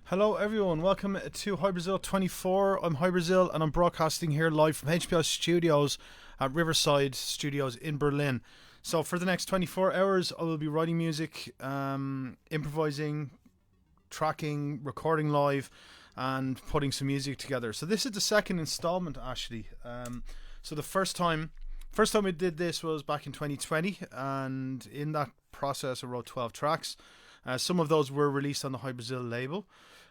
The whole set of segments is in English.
Hello everyone, welcome to Hybrasil24. I'm Hybrasil and I'm broadcasting here live from HBL Studios at Riverside Studios in Berlin. So for the next 24 hours I will be writing music, improvising, tracking, recording live and putting some music together. So this is the second installment actually. So the first time we did this was back in 2020, and in that process I wrote 12 tracks. Some of those were released on the Hybrasil label,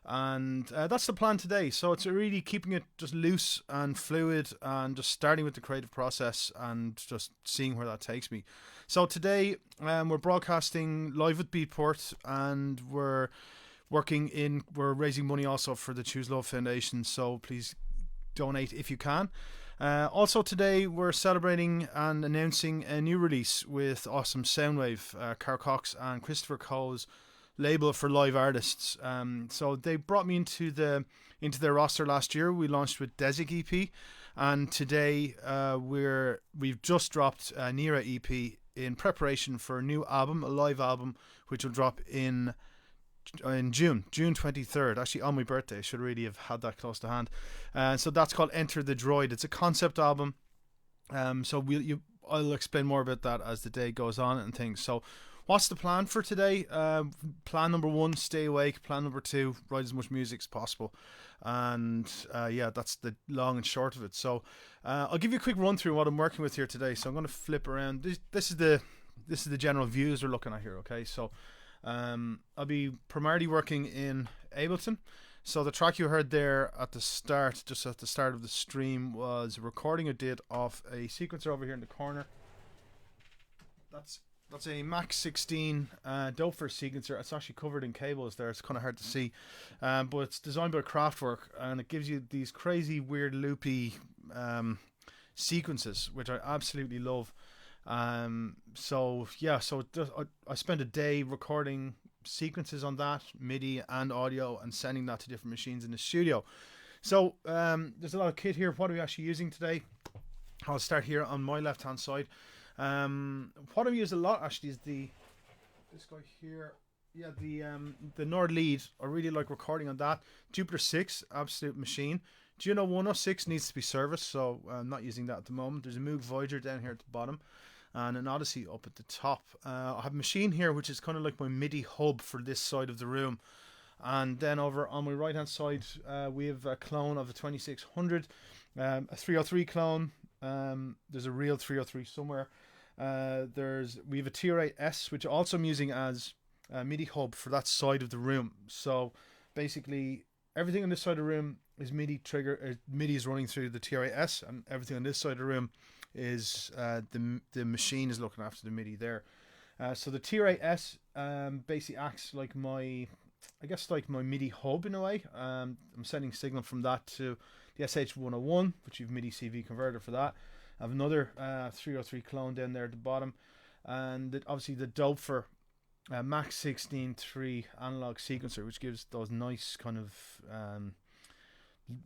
and that's the plan today. So it's really keeping it just loose and fluid and just starting with the creative process and just seeing where that takes me. So today we're broadcasting live with Beatport, and we're raising money also for the Choose Love Foundation, so please donate if you can. Also today we're celebrating and announcing a new release with awesome Soundwave, Carl Cox and Christopher Coe's label for live artists. So they brought me into their roster last year. We launched with Desig EP, and today we've just dropped Nira EP in preparation for a new album, a live album, which will drop in June 23rd, actually on my birthday. I should really have had that close to hand. So that's called Enter the Droid. It's a concept album, so I'll explain more about that as the day goes on and things. So what's the plan for today? Plan number 1, stay awake. Plan number 2, write as much music as possible. And yeah, that's the long and short of it. So I'll give you a quick run through what I'm working with here today. So I'm going to flip around. This is the general views we're looking at here. Okay, so I'll be primarily working in Ableton. So the track you heard there at the start, just at the start of the stream, was a recording I did of a sequencer over here in the corner. That's a Max 16 Doper sequencer. It's actually covered in cables there. It's kind of hard to see, but it's designed by Kraftwerk, and it gives you these crazy, weird, loopy sequences, which I absolutely love. So yeah, so I spent a day recording sequences on that, MIDI and audio, and sending that to different machines in the studio. So there's a lot of kit here. What are we actually using today? I'll start here on my left hand side. What I use a lot actually is this guy here. Yeah, the Nord lead. I really like recording on that. Jupiter 6, absolute machine. Juno 106 needs to be serviced, so I'm not using that at the moment. There's a Moog Voyager down here at the bottom, and an Odyssey up at the top. I have a machine here which is kind of like my MIDI hub for this side of the room. And then over on my right hand side we have a clone of a 2600, a 303 clone. There's a real 303 somewhere. We have a TR8S, which also I'm using as a MIDI hub for that side of the room. So basically everything on this side of the room is MIDI MIDI is running through the TR8S, and everything on this side of the room is the machine is looking after the MIDI there. So the TR8S basically acts like my MIDI hub in a way. I'm sending signal from that to the SH101, which you've MIDI CV converter for that. I have another 303 clone down there at the bottom, and obviously the Doper Max 16 3 analog sequencer, which gives those nice kind of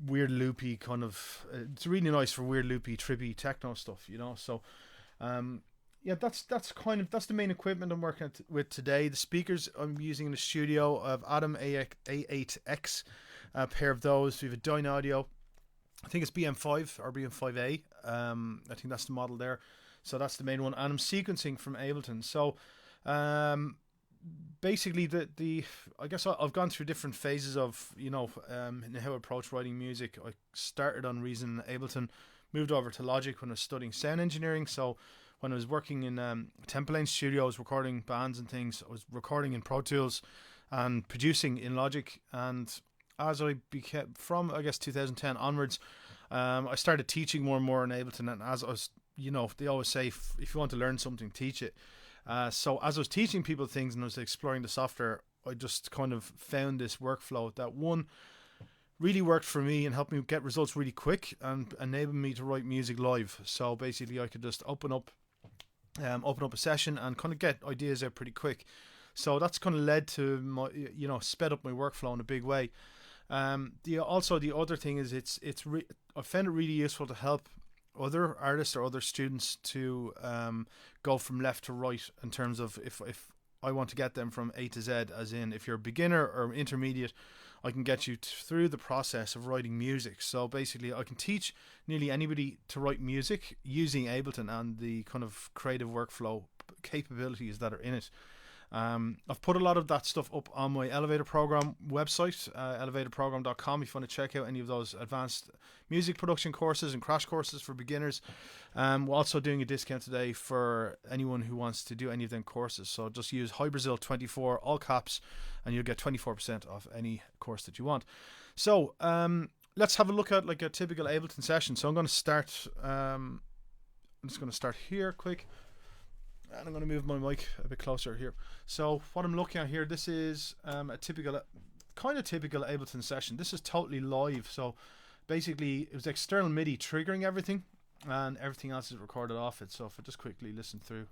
weird loopy kind of. It's really nice for weird loopy trippy techno stuff, you know. So yeah, that's the main equipment I'm working with today. The speakers I'm using in the studio of Adam A8X, a pair of those. We have a Dynaudio. I think it's BM5 or BM5A. I think that's the model there. So that's the main one. And I'm sequencing from Ableton. So basically I guess I've gone through different phases of, you know, in how I approach writing music. I started on Reason and Ableton, moved over to Logic when I was studying sound engineering. So when I was working in Temple Lane Studio, I was recording bands and things. I was recording in Pro Tools and producing in Logic. And as I became, from I guess 2010 onwards, I started teaching more and more in Ableton. And as I was, you know, they always say if you want to learn something, teach it. So as I was teaching people things and I was exploring the software, I just kind of found this workflow that one really worked for me and helped me get results really quick and enabled me to write music live. So basically I could just open up a session and kind of get ideas out pretty quick. So that's kind of led to my, sped up my workflow in a big way. The other thing is I found it really useful to help other artists or other students to go from left to right in terms of if I want to get them from A to Z, as in if you're a beginner or intermediate, I can get you through the process of writing music. So basically I can teach nearly anybody to write music using Ableton and the kind of creative workflow capabilities that are in it. I've put a lot of that stuff up on my Elevator Program website, elevatorprogram.com, if you want to check out any of those advanced music production courses and crash courses for beginners. We're also doing a discount today for anyone who wants to do any of them courses. So just use Hybrasil24, all caps, and you'll get 24% off any course that you want. So let's have a look at like a typical Ableton session. So I'm going to start, I'm just going to start here quick. And I'm going to move my mic a bit closer here. So what I'm looking at here, this is a typical Ableton session. This is totally live. So basically it was external MIDI triggering everything, and everything else is recorded off it. So if I just quickly listen through,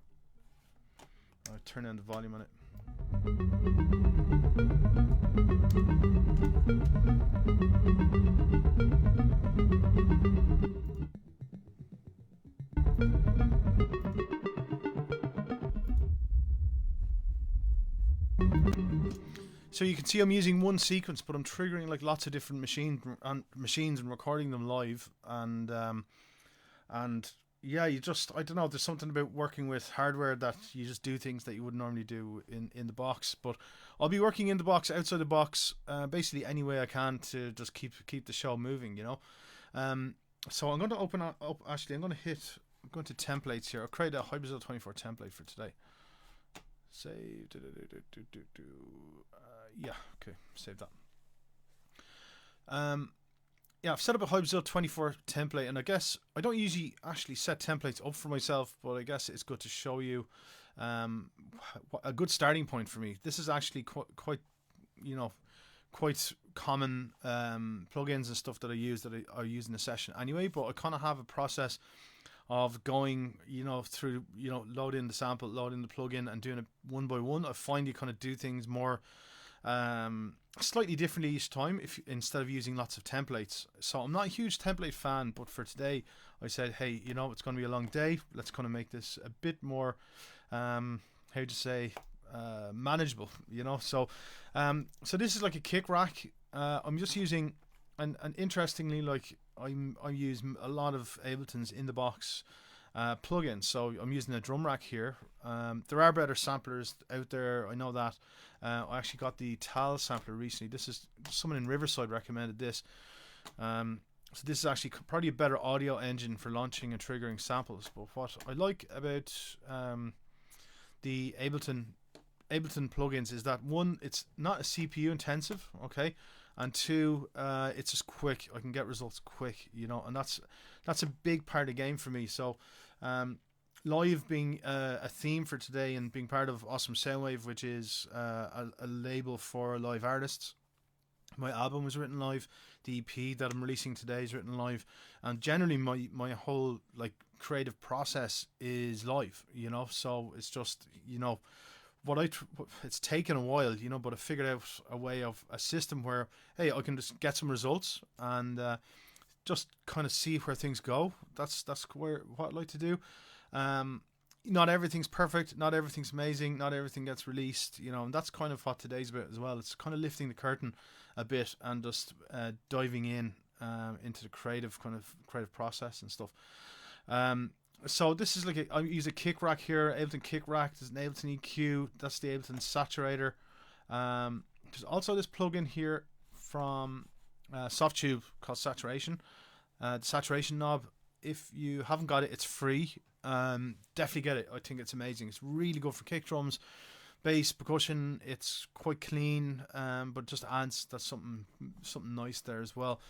I'll turn down the volume on it. So you can see I'm using one sequence, but I'm triggering like lots of different machines and recording them live. And yeah, I don't know, there's something about working with hardware that you just do things that you would normally do in the box. But I'll be working in the box, outside the box, basically any way I can to just keep the show moving, So I'm going to open up. Actually, I'm going to templates here. I'll create a Hybrasil24 template for today. Save. Yeah, okay, save that. Yeah, I've set up a Hybrasil24 template, and I guess I don't usually actually set templates up for myself, but I guess it's good to show you a good starting point for me. This is actually quite common plugins and stuff that I use in a session anyway, but I kind of have a process of going, through, load in the sample, load in the plugin, and doing it one by one. I find you kind of do things more slightly differently each time instead of using lots of templates. So I'm not a huge template fan, but for today I said, hey, it's going to be a long day. Let's kind of make this a bit more, manageable, So this is like a kick rack. I'm just using, and interestingly, like I use a lot of Ableton's in the box plugins. So I'm using a drum rack here. There are better samplers out there, I know that. I actually got the Tal sampler recently. This is someone in Riverside recommended this. So this is actually probably a better audio engine for launching and triggering samples. But what I like about the Ableton plugins is that, one, it's not a CPU intensive, okay, and two, it's just quick. I can get results quick, and that's a big part of the game for me. So live being a theme for today, and being part of Awesome Soundwave, which is a label for live artists. My album was written live. The EP that I'm releasing today is written live, and generally my whole like creative process is live. So it's just it's taken a while, but I figured out a system where, hey, I can just get some results and just kind of see where things go. That's what I like to do. Not everything's perfect, not everything's amazing, not everything gets released, and that's kind of what today's about as well. It's kind of lifting the curtain a bit and just diving into the creative process and stuff. So this is like I use a kick rack here, Ableton kick rack. There's an Ableton EQ. That's the Ableton saturator. There's also this plugin here from Softube called Saturation. The saturation knob. If you haven't got it, it's free. Definitely get it. I think it's amazing. It's really good for kick drums, bass, percussion. It's quite clean, but just adds something nice there as well.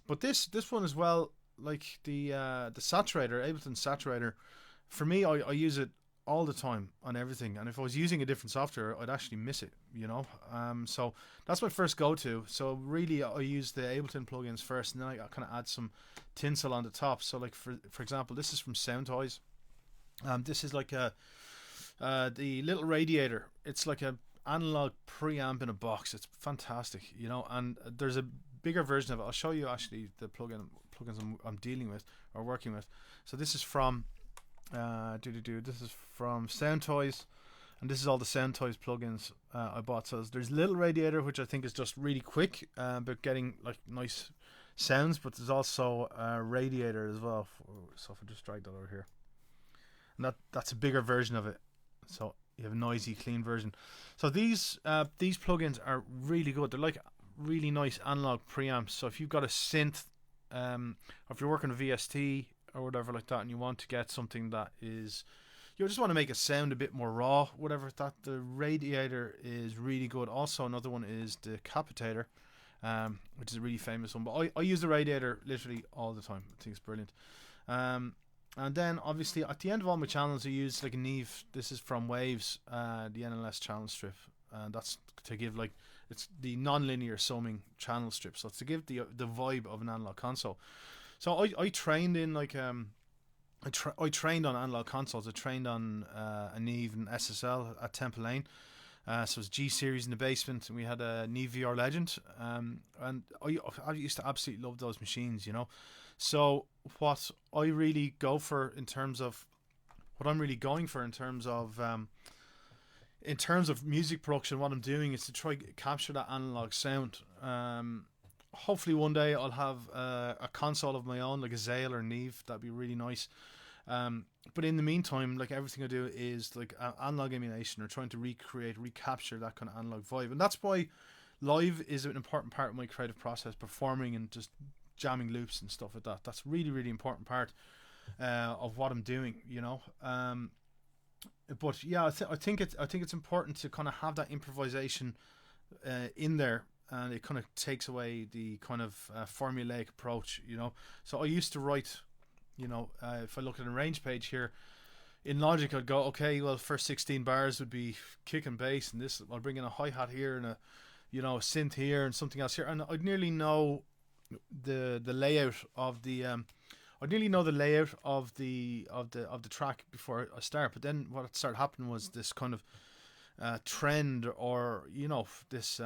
But this one as well. Like the saturator, Ableton saturator, for me, I use it all the time on everything, and if I was using a different software, I'd actually miss it, so that's my first go-to. So really I use the Ableton plugins first, and then I kind of add some tinsel on the top. So like for example, this is from Sound Toys. This is like the little radiator. It's like a analog preamp in a box. It's fantastic, you know. And there's a bigger version of it. I'll show you actually the plugins I'm dealing with or working with. So this is from this is from Sound Toys, and this is all the Sound Toys plugins I bought. So there's Little Radiator, which I think is just really quick, but getting like nice sounds. But there's also Radiator as well. So if I just drag that over here, and that's a bigger version of it. So you have a noisy, clean version. So these plugins are really good. They're like really nice analog preamps. So if you've got a synth, or if you're working with VST or whatever like that, and you want to get something that is, you just want to make it sound a bit more raw, whatever, that the Radiator is really good. Also, another one is the Capitator, which is a really famous one. But I use the Radiator literally all the time. I think it's brilliant. And then obviously at the end of all my channels I use like a Neve. This is from Waves, the NLS channel strip, and that's to give like, it's the non-linear summing channel strip, so it's to give the vibe of an analog console. So I trained in like I trained on analog consoles. I trained on a Neve and SSL at Temple Lane. So it was G series in the basement, and we had a Neve VR Legend, and I used to absolutely love those machines, you know. So what I really go for in terms of music production, what I'm doing is to try capture that analog sound. Hopefully one day I'll have a console of my own, like a Zale or Neve. That'd be really nice. But in the meantime, like everything I do is like analog emulation, or trying to recapture that kind of analog vibe. And that's why live is an important part of my creative process, performing and just jamming loops and stuff like that. That's really, really important part of what I'm doing, you know. But yeah, I think it's important to kind of have that improvisation in there, and it kind of takes away the kind of formulaic approach, you know. So I used to write, you know, if I look at a range page here in Logic, I'd go, okay, well, first 16 bars would be kick and bass, and this I'll bring in a hi-hat here and a, you know, a synth here and something else here, and I'd nearly know the layout of the track before I start. But then what started happening was this kind of trend, or you know, this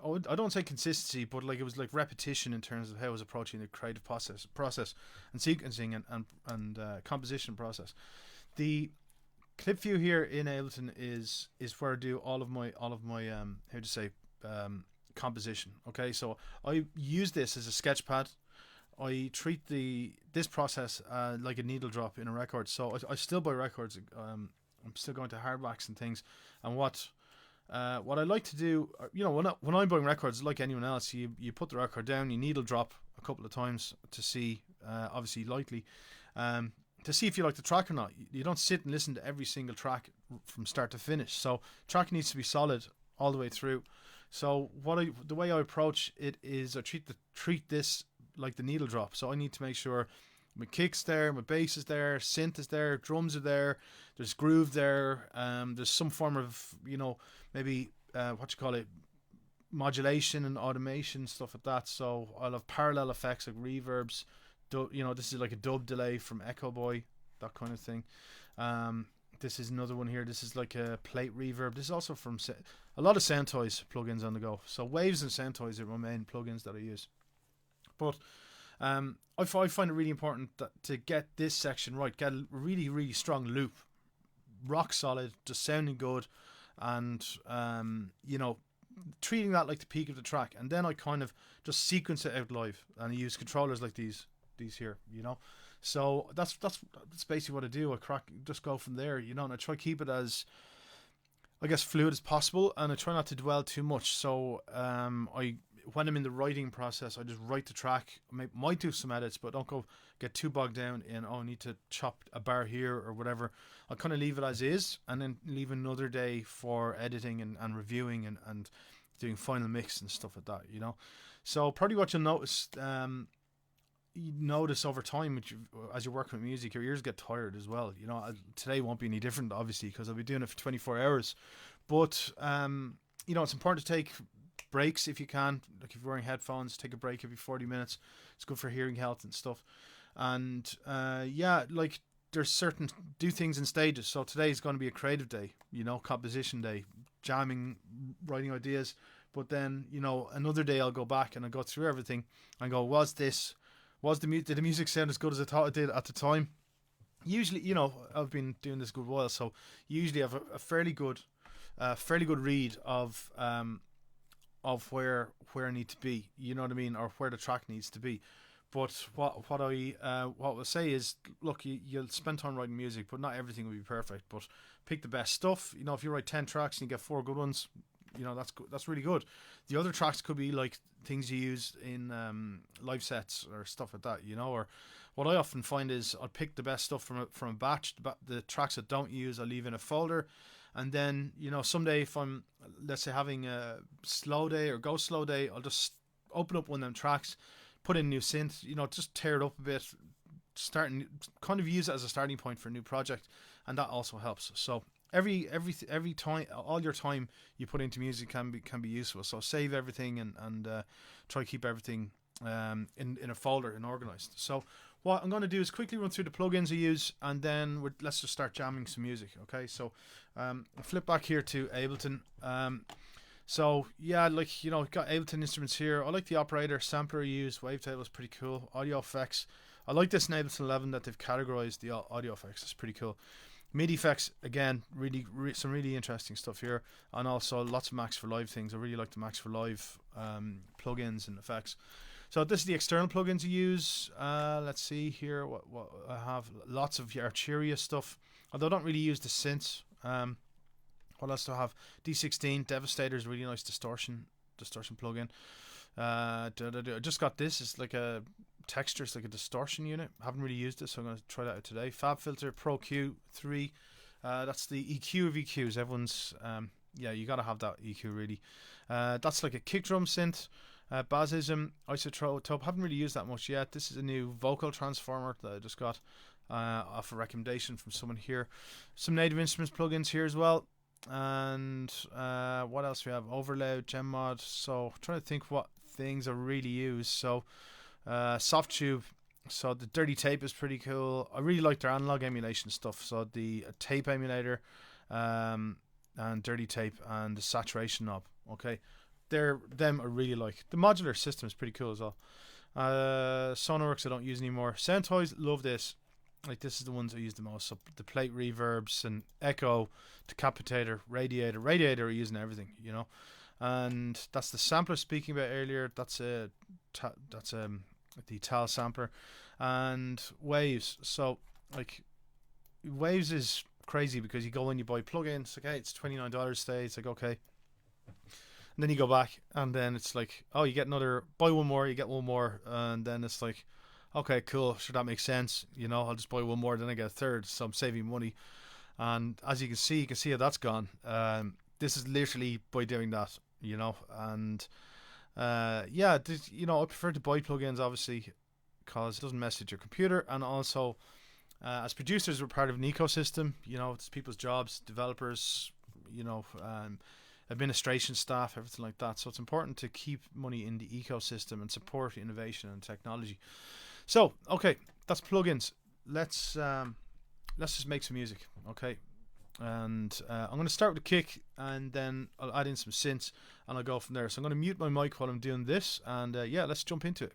I don't say consistency, but like it was like repetition in terms of how I was approaching the creative process and sequencing and composition process. The clip view here in Ableton is where I do all of my how to say composition. Okay, so I use this as a sketch pad. I treat this process like a needle drop in a record. So I still buy records. I'm still going to hardbacks and things. And what I like to do, you know, when I'm buying records, like anyone else, you put the record down, you needle drop a couple of times to see, obviously lightly, to see if you like the track or not. You don't sit and listen to every single track from start to finish. So track needs to be solid all the way through. So the way I approach it is I treat this like the needle drop. So I need to make sure my kick's there, my bass is there, synth is there, drums are there, there's groove there, there's some form of, you know, maybe modulation and automation, stuff like that. So I'll have parallel effects like reverbs, you know, this is like a dub delay from Echo Boy, that kind of thing. This is another one here. This is like a plate reverb. This is also from a lot of Sound Toys plugins on the go. So Waves and Sound Toys are my main plugins that I use. But I find it really important to get this section right, get a really, really strong loop, rock solid, just sounding good, and you know, treating that like the peak of the track. And then I kind of just sequence it out live, and I use controllers like these here, you know. So that's basically what I do. Just go from there, you know, and I try to keep it as, I guess, fluid as possible, and I try not to dwell too much. So when I'm in the writing process, I just write the track. I might do some edits, but don't get too bogged down in, I need to chop a bar here or whatever. I'll kind of leave it as is, and then leave another day for editing and reviewing and doing final mix and stuff like that, you know. So probably what you'll notice, you notice over time, as you're working with music, your ears get tired as well. You know, today won't be any different, obviously, because I'll be doing it for 24 hours. But you know, it's important to take breaks if you can. Like if you're wearing headphones, take a break every 40 minutes. It's good for hearing health and stuff. And yeah, like do things in stages. So today is going to be a creative day, you know, composition day. jamming, writing ideas. But then, you know, another day I'll go back and I go through everything and go, did the music sound as good as I thought it did at the time? Usually, you know, I've been doing this a good while, so usually I have a fairly good read of where I need to be, you know what I mean, or where the track needs to be. But what I say is, look, you'll spend time writing music, but not everything will be perfect. But pick the best stuff. You know, if you write 10 tracks and you get 4 good ones, you know, that's really good. The other tracks could be like things you use in live sets or stuff like that, you know. Or what I often find is I'll pick the best stuff from a batch. The tracks I don't use, I leave in a folder. And then, you know, someday if I'm, let's say, having a slow day or go slow day, I'll just open up one of them tracks, put in new synth, you know, just tear it up a bit, kind of use it as a starting point for a new project, and that also helps. So every time, all your time you put into music can be useful. So save everything and try to keep everything in a folder and organized. So what I'm going to do is quickly run through the plugins I use, and then let's just start jamming some music. Okay, so I'll flip back here to Ableton. So yeah, like, you know, got Ableton instruments here. I like the operator sampler I use. Wavetable is pretty cool. Audio effects, I like this in Ableton 11 that they've categorized the audio effects. It's pretty cool. MIDI effects, again, some really interesting stuff here, and also lots of Max for Live things. I really like the Max for Live plugins and effects. So this is the external plugins you use. Let's see here what I have. Lots of Arturia stuff, although I don't really use the synths. What else do I have? D16 Devastator is a really nice distortion plugin. I just got this. It's like a texture. It's like a distortion unit. I haven't really used it, so I'm going to try that out today. Fab Filter Pro Q3. That's the EQ of EQs. Everyone's yeah, you got to have that EQ really. That's like a kick drum synth. Bassism, Isotope, haven't really used that much yet. This is a new vocal transformer that I just got off a recommendation from someone here. Some Native Instruments plugins here as well. And what else we have? Overload, Gemmod. So I'm trying to think what things I really use. So Softtube. So the Dirty Tape is pretty cool. I really like their analog emulation stuff. So the tape emulator and Dirty Tape and the saturation knob. Okay. Them I really like. The modular system is pretty cool as well. Sonarworks I don't use anymore. Sound Toys, love this. Like, this is the ones I use the most. So the plate reverbs and echo, decapitator, radiator are using everything, you know. And that's the sampler speaking about earlier. That's the Tal sampler. And Waves. So like, Waves is crazy because you go in, you buy plugins. Okay, it's $29 today. It's like, okay. And then you go back, and then it's like, oh, you get another, buy one more, you get one more, and then it's like, okay, cool, sure, that makes sense, you know, I'll just buy one more, then I get a third, so I'm saving money. And as you can see how that's gone. This is literally by doing that, you know. And yeah, you know, I prefer to buy plugins, obviously, because it doesn't mess with your computer, and also as producers, we're part of an ecosystem, you know. It's people's jobs, developers, you know, administration staff, everything like that. So it's important to keep money in the ecosystem and support innovation and technology. So okay, that's plugins. Let's just make some music, okay? And I'm going to start with a kick, and then I'll add in some synths, and I'll go from there. So I'm going to mute my mic while I'm doing this, and yeah, let's jump into it.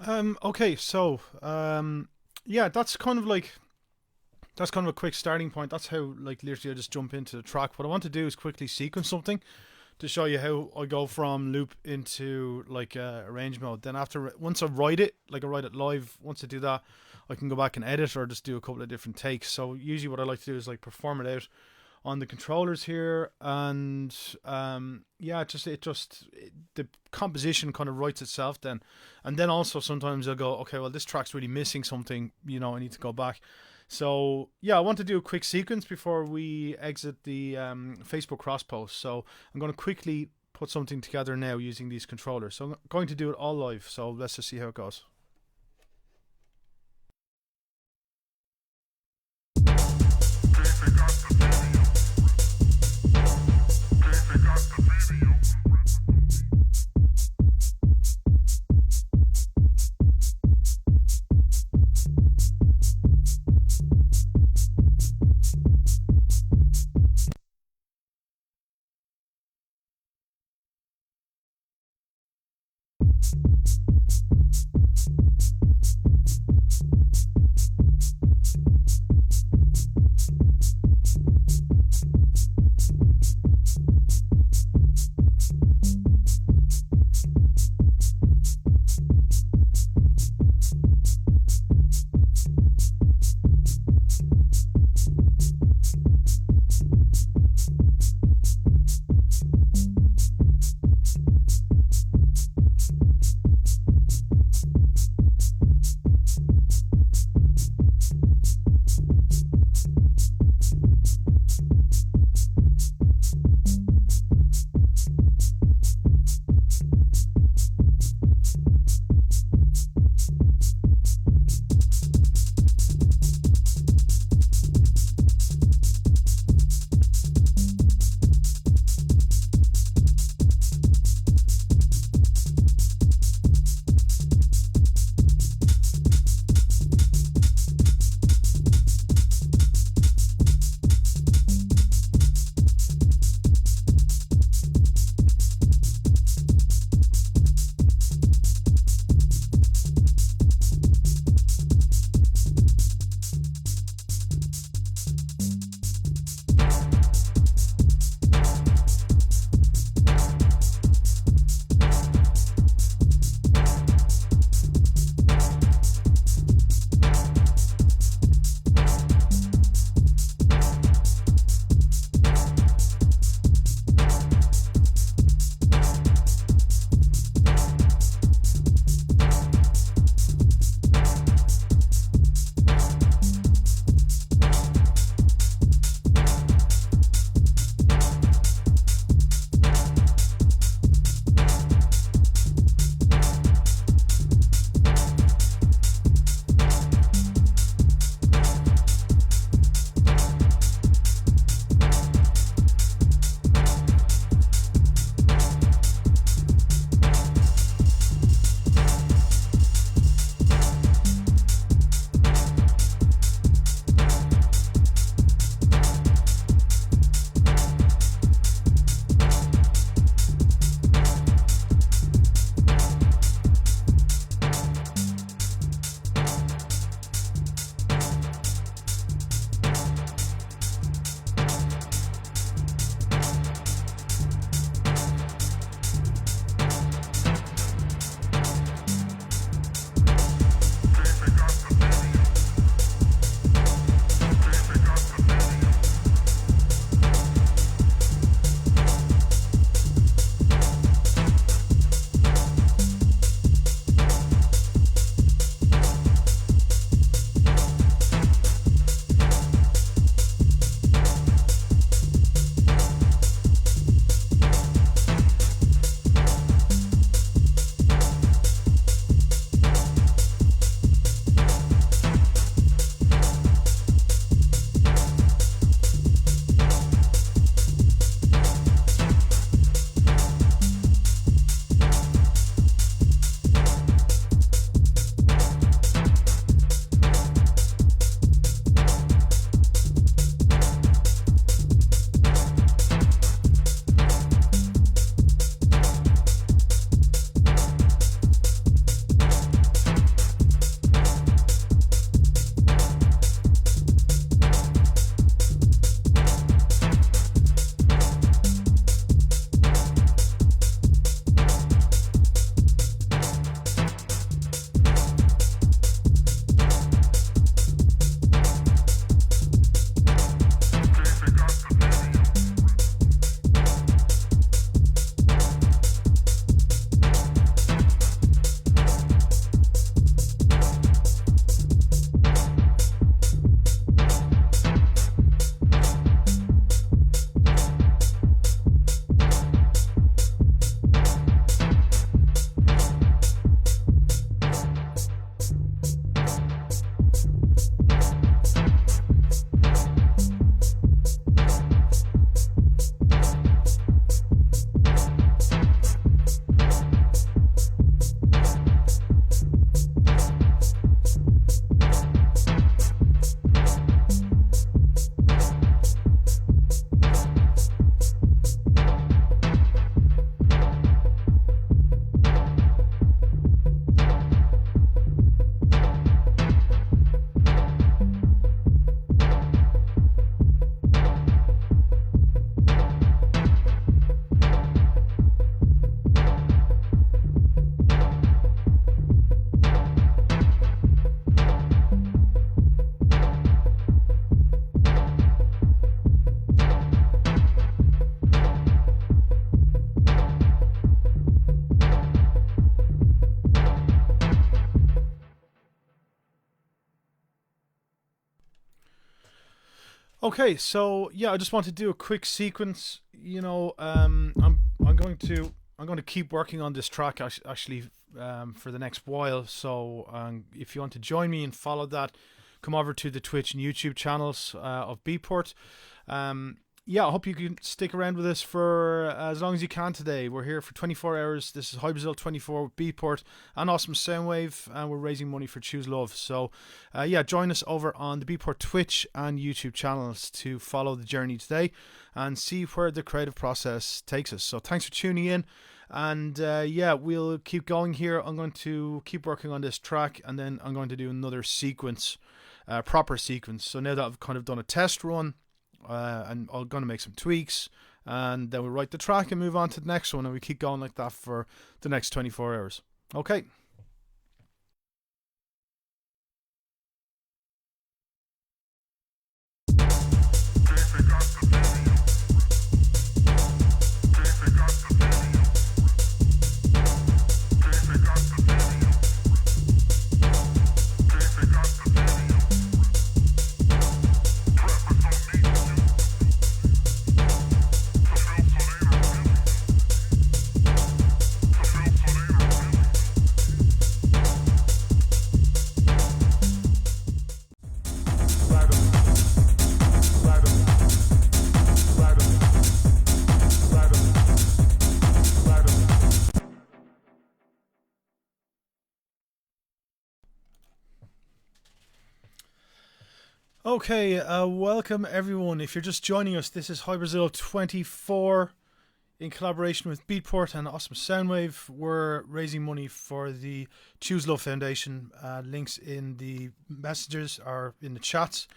Okay, so yeah, that's kind of a quick starting point. That's how like literally I just jump into the track. What I want to do is quickly sequence something to show you how I go from loop into like arrange mode. Then once I write it, like I write it live, once I do that, I can go back and edit or just do a couple of different takes. So usually what I like to do is like perform it out on the controllers here, and yeah, the composition kind of writes itself then. And then also sometimes I'll go, okay, well this track's really missing something, you know, I need to go back. So yeah, I want to do a quick sequence before we exit the Facebook cross post. So I'm going to quickly put something together now using these controllers. So I'm going to do it all live. So let's just see how it goes. Okay, so yeah, I just want to do a quick sequence. I'm going to keep working on this track actually for the next while. So if you want to join me and follow that, come over to the Twitch and YouTube channels of Beatport. Yeah, I hope you can stick around with us for as long as you can today. We're here for 24 hours. This is Hybrasil24 with Beatport and Awesome Soundwave, and we're raising money for Choose Love. So, yeah, join us over on the Beatport Twitch and YouTube channels to follow the journey today and see where the creative process takes us. So, thanks for tuning in. And yeah, we'll keep going here. I'm going to keep working on this track, and then I'm going to do another sequence, proper sequence. So, now that I've kind of done a test run, and I'm going to make some tweaks, and then we'll write the track and move on to the next one, and we keep going like that for the next 24 hours. Okay. Okay, welcome everyone. If you're just joining us, this is Hybrasil24 in collaboration with Beatport and Awesome Soundwave. We're raising money for the Choose Love Foundation. Links in the messages or in the chats.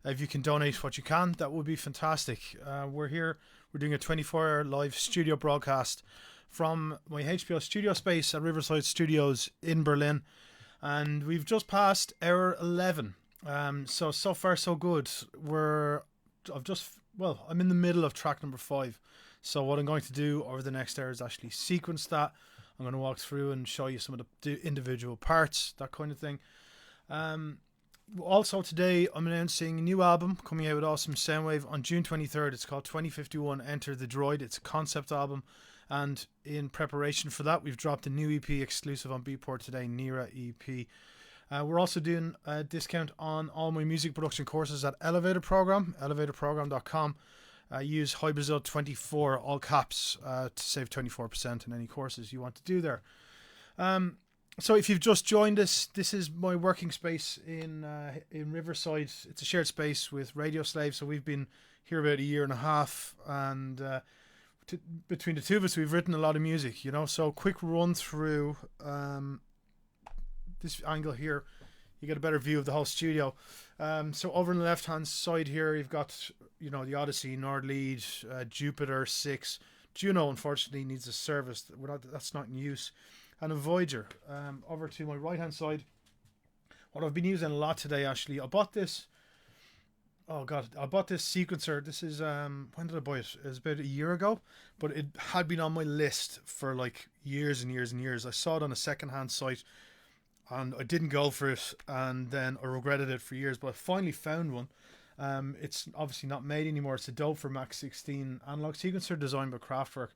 If you can donate what you can, that would be fantastic. We're here. We're doing a 24-hour live studio broadcast from my HBL Studio space at Riverside Studios in Berlin, and we've just passed hour 11. So far so good. I'm in the middle of track number 5. So what I'm going to do over the next hour is actually sequence that. I'm going to walk through and show you some of the individual parts, that kind of thing. Also today I'm announcing a new album coming out with Awesome Soundwave on June 23rd. It's called 2051 Enter the Droid. It's a concept album, and in preparation for that we've dropped a new EP exclusive on Beatport today, Nira EP. We're also doing a discount on all my music production courses at Elevator Program, elevatorprogram.com. Use Hybrasil24, all caps, to save 24% in any courses you want to do there. So if you've just joined us, this is my working space in Riverside. It's a shared space with Radio Slave, so we've been here about a year and a half, and between the two of us we've written a lot of music, so quick run through this angle here, you get a better view of the whole studio. So over on the left hand side here you've got the Odyssey, Nordlead, Jupiter 6. Juno unfortunately needs a service. That's not in use. And a Voyager. Over to my right hand side, what I've been using a lot today, actually, I bought this sequencer. This is when did I buy it? It was about a year ago, but it had been on my list for like years and years and years. I saw it on a second-hand site and I didn't go for it, and then I regretted it for years, but I finally found one. It's obviously not made anymore. It's a Dope Max 16 analog sequencer designed by Kraftwerk,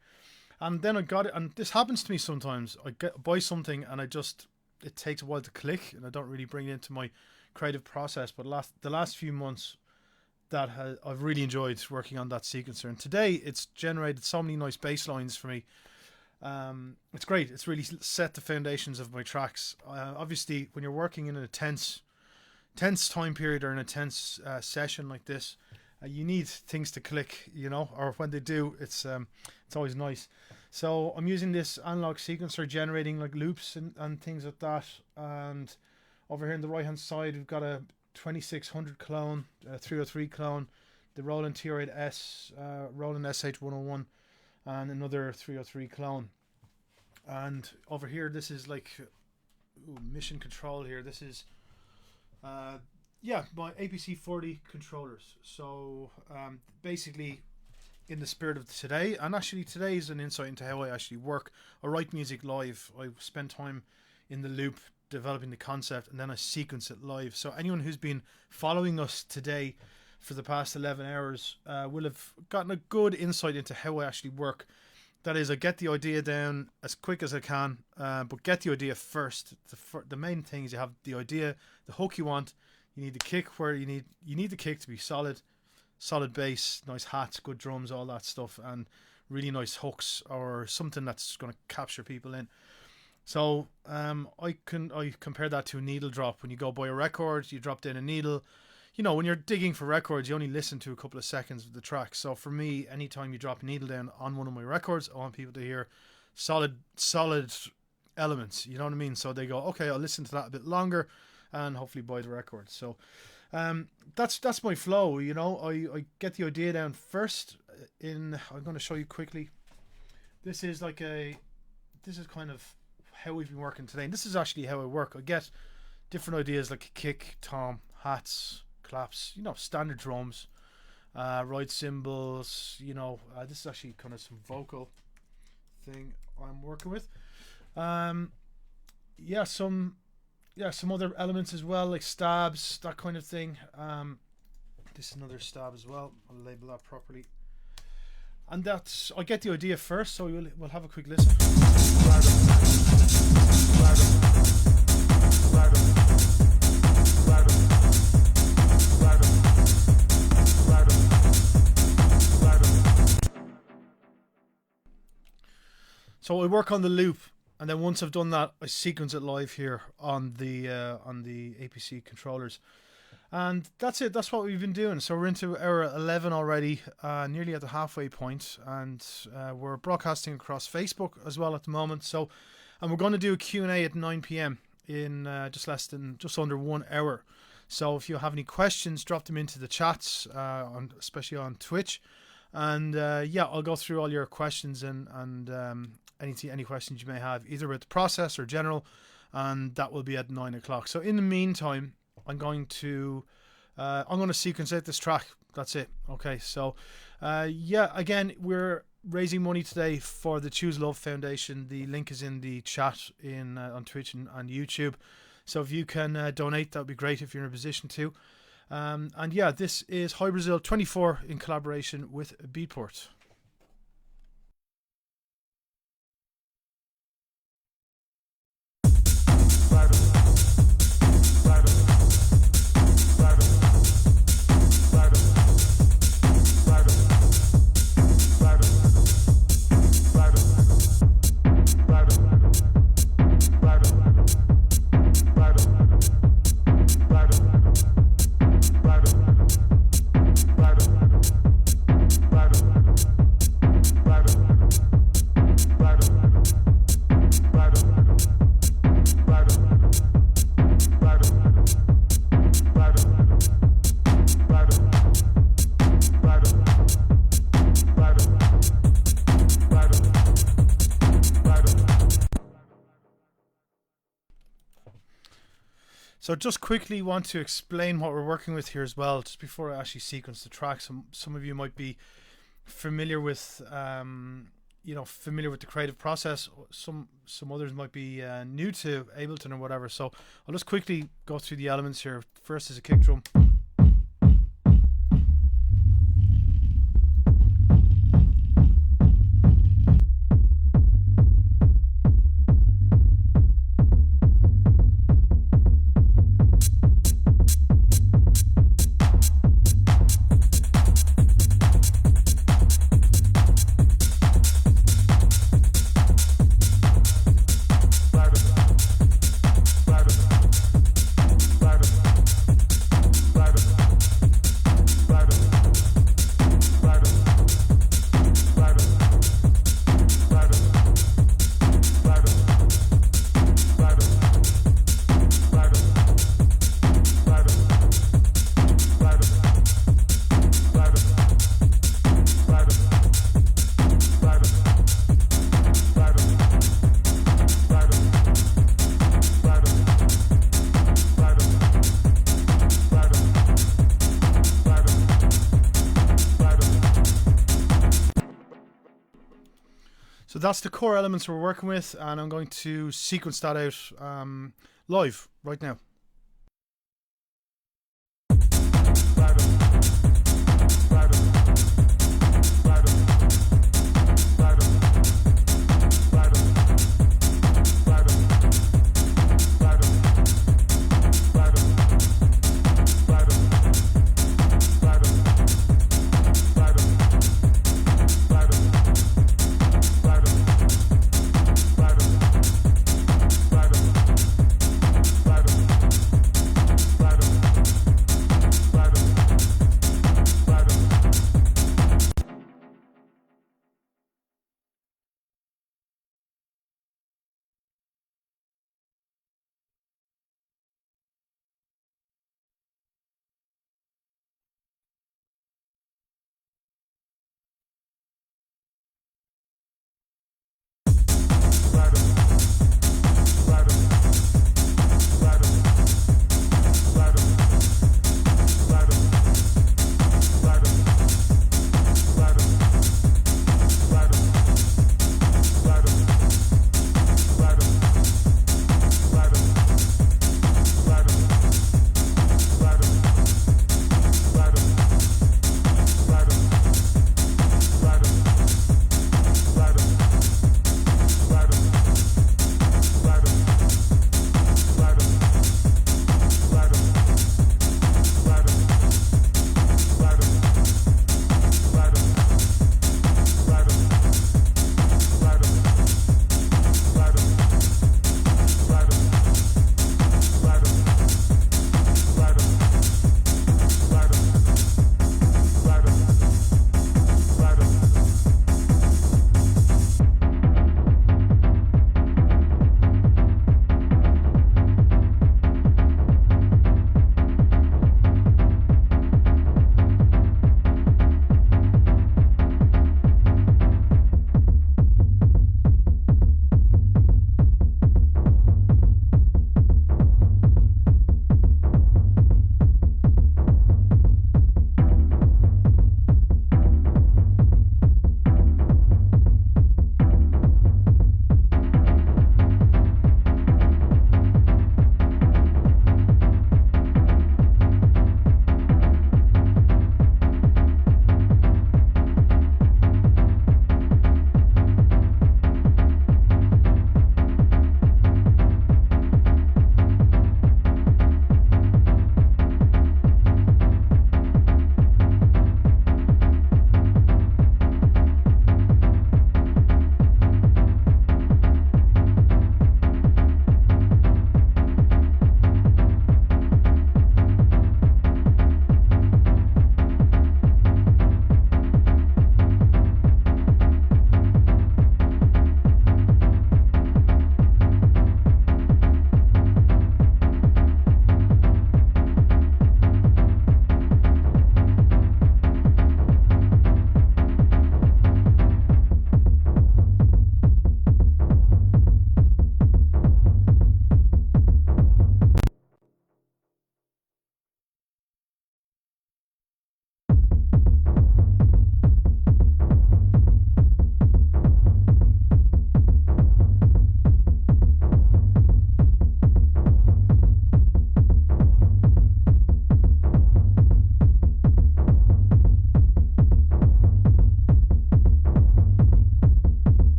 and then I got it, and this happens to me sometimes. I buy something and it takes a while to click, and I don't really bring it into my creative process. But the last few months, I've really enjoyed working on that sequencer, and today it's generated so many nice bass lines for me. It's great. It's really set the foundations of my tracks. Obviously, when you're working in a tense time period or in a tense session like this, you need things to click, or when they do, it's always nice. So I'm using this analog sequencer generating like loops and things like that. And over here on the right hand side, we've got a 2600 clone, 303 clone, the Roland T8S, Roland SH101, and another 303 clone. And over here, this is like mission control here. This is my APC 40 controllers. So basically, in the spirit of today, and actually today is an insight into how I actually work. I write music live. I spend time in the loop developing the concept, and then I sequence it live. So anyone who's been following us today for the past 11 hours will have gotten a good insight into how I actually work. That is, I get the idea down as quick as I can, but get the idea first. The main thing is you have the idea, the hook you want. You need the kick where you need the kick to be solid bass, nice hats, good drums, all that stuff, and really nice hooks or something that's going to capture people in. So I compare that to a needle drop. When you go buy a record, you drop down a needle. You know, when you're digging for records, you only listen to a couple of seconds of the track. So for me, anytime you drop a needle down on one of my records, I want people to hear solid elements. You know what I mean? So they go, okay, I'll listen to that a bit longer, and hopefully buy the record. So that's my flow. You know, I get the idea down first. I'm going to show you quickly. This is kind of how we've been working today, and this is actually how I work. I get different ideas like kick, tom, hats, claps, you know, standard drums, ride cymbals, you know, this is actually kind of some vocal thing I'm working with. Some other elements as well, like stabs, that kind of thing. This is another stab as well. I'll label that properly. And that's, I get the idea first, so we'll have a quick listen. So I work on the loop, and then once I've done that, I sequence it live here on the APC controllers. And that's it. That's what we've been doing. So we're into hour 11 already, nearly at the halfway point, and we're broadcasting across Facebook as well at the moment. So, and we're going to do a Q&A at 9 p.m. in just under 1 hour. So if you have any questions, drop them into the chats, especially on Twitch. And I'll go through all your questions and any questions you may have, either with the process or general, and that will be at 9 o'clock. So in the meantime, I'm going to sequence out this track. That's it. Okay, so again, we're raising money today for the Choose Love Foundation. The link is in the chat on Twitch and YouTube. So if you can donate, that would be great if you're in a position to. This is Hybrasil24 in collaboration with Beatport. So just quickly want to explain what we're working with here as well, just before I actually sequence the track. Some of you might be familiar with familiar with the creative process. Some others might be new to Ableton or whatever. So I'll just quickly go through the elements here. First is a kick drum. So that's the core elements we're working with, and I'm going to sequence that out live right now.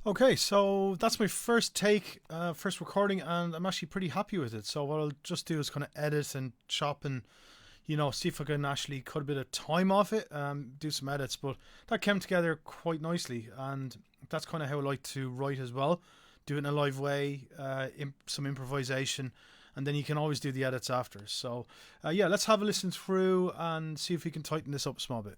Okay, so that's my first take, first recording, and I'm actually pretty happy with it. So what I'll just do is kind of edit and chop and, you know, see if I can actually cut a bit of time off it, do some edits. But that came together quite nicely, and that's kind of how I like to write as well. Do it in a live way, some improvisation, and then you can always do the edits after. So yeah, let's have a listen through and see if we can tighten this up a small bit.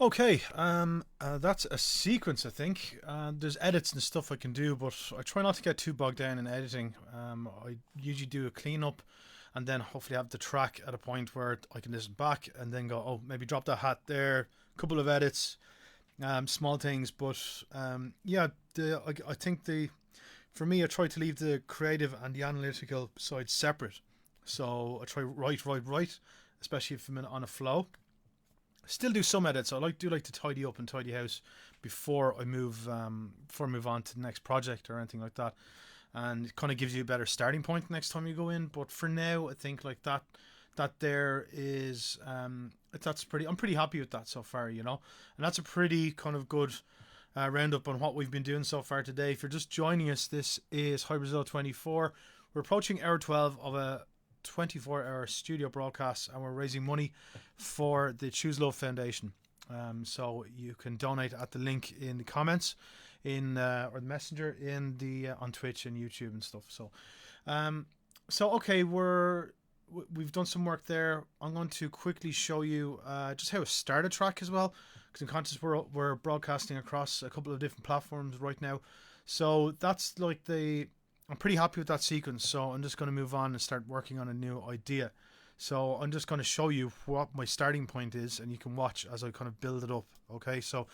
Okay, that's a sequence, I think. There's edits and stuff I can do, but I try not to get too bogged down in editing. I usually do a cleanup and then hopefully have the track at a point where I can listen back and then go, oh, maybe drop that hat there, couple of edits, small things. But yeah, I think for me, I try to leave the creative and the analytical side separate. So I try write, especially if I'm on a flow. Still do some edits. Do like to tidy up and tidy house before I move on to the next project or anything like that, and it kind of gives you a better starting point next time you go in. But for now, I think like that there is that's pretty. I'm pretty happy with that so far, and that's a pretty kind of good roundup on what we've been doing so far today. If you're just joining us, this is Hybrasil24. We're approaching hour 12 of a 24-hour studio broadcast, and we're raising money for the Choose Love Foundation. So you can donate at the link in the comments or the messenger in the on Twitch and YouTube and stuff. So okay, we've done some work there. I'm going to quickly show you just how to start a track as well, because in conscious we're broadcasting across a couple of different platforms right now. So that's like I'm pretty happy with that sequence, so I'm just going to move on and start working on a new idea. So I'm just going to show you what my starting point is, and you can watch as I kind of build it up. Okay, so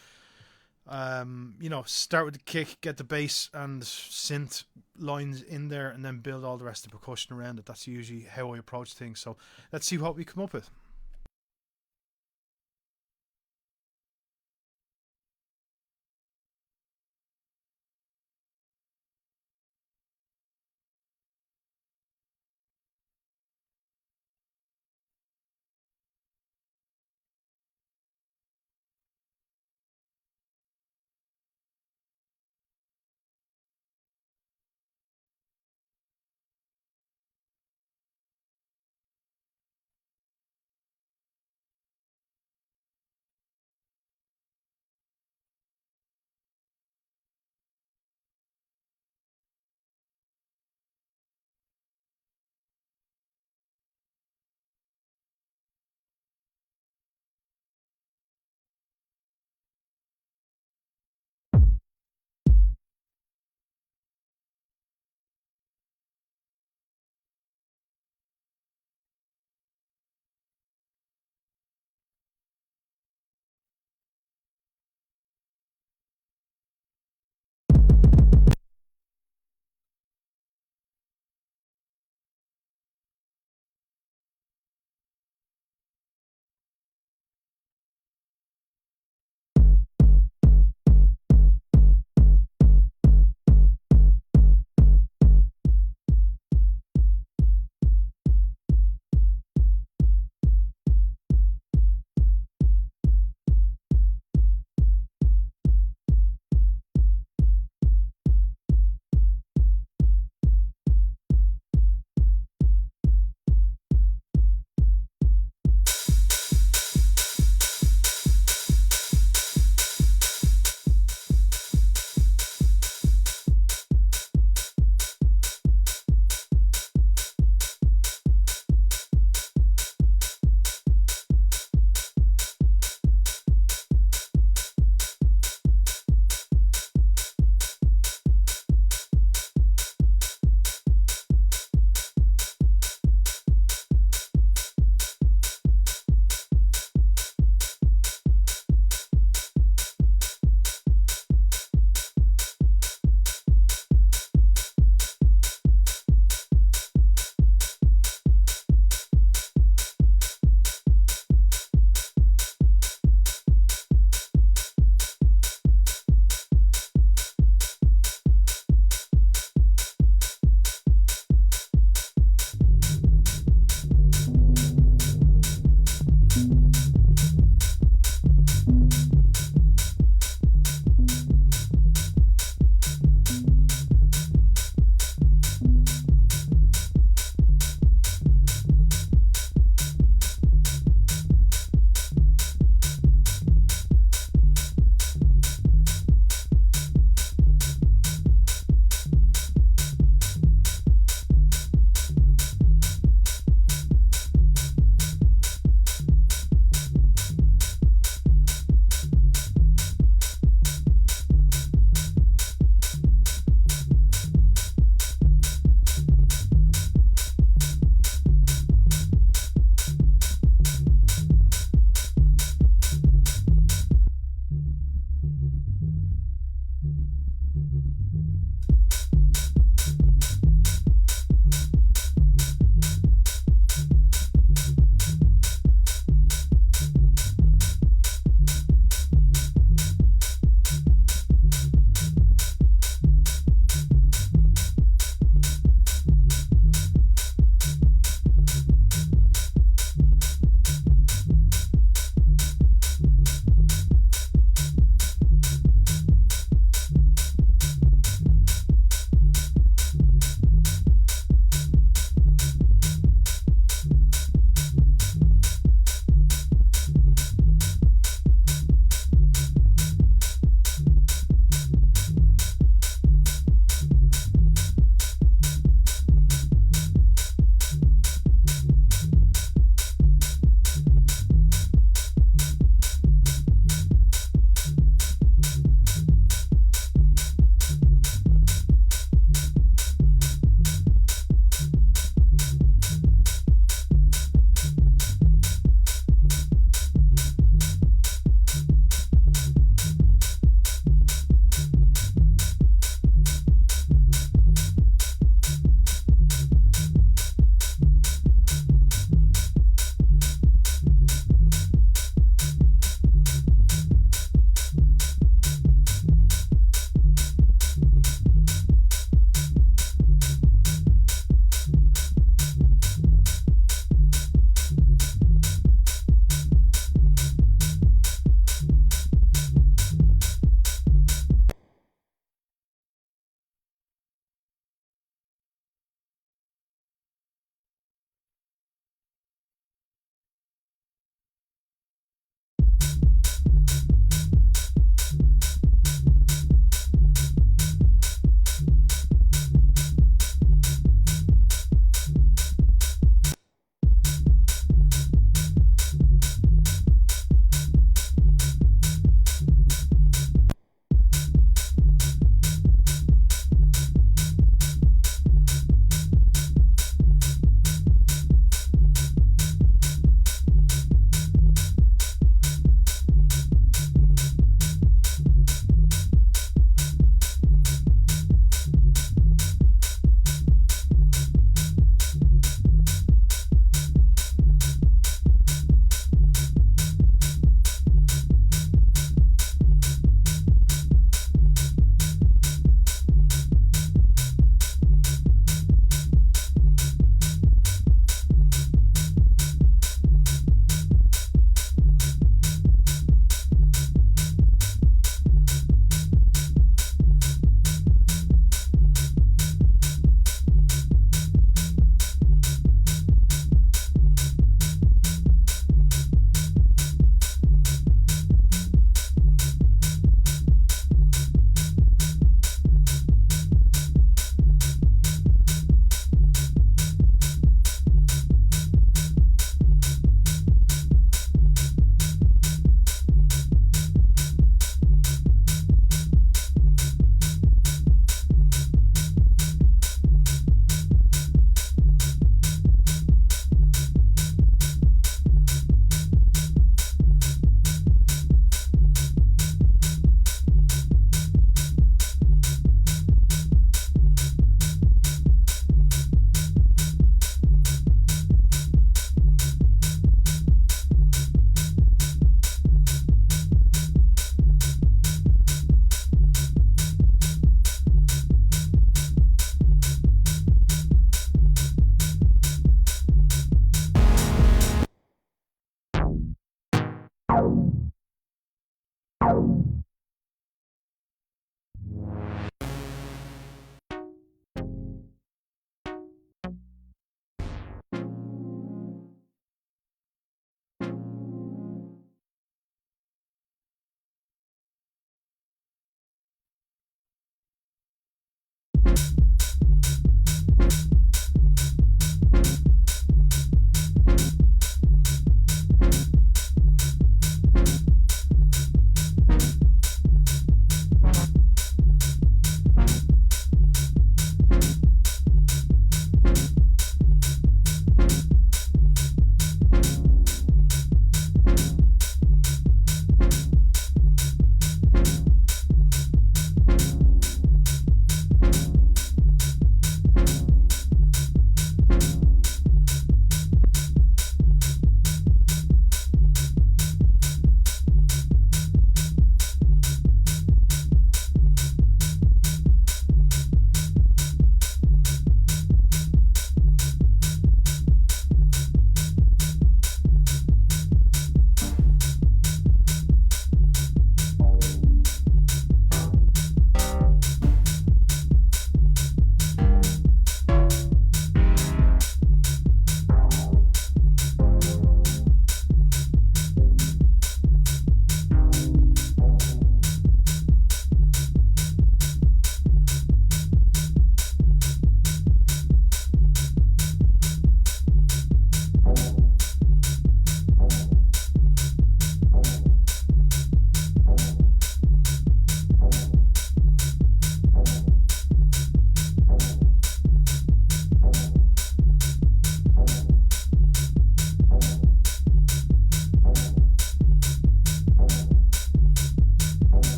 start with the kick, get the bass and synth lines in there, and then build all the rest of the percussion around it. That's usually how I approach things. So let's see what we come up with.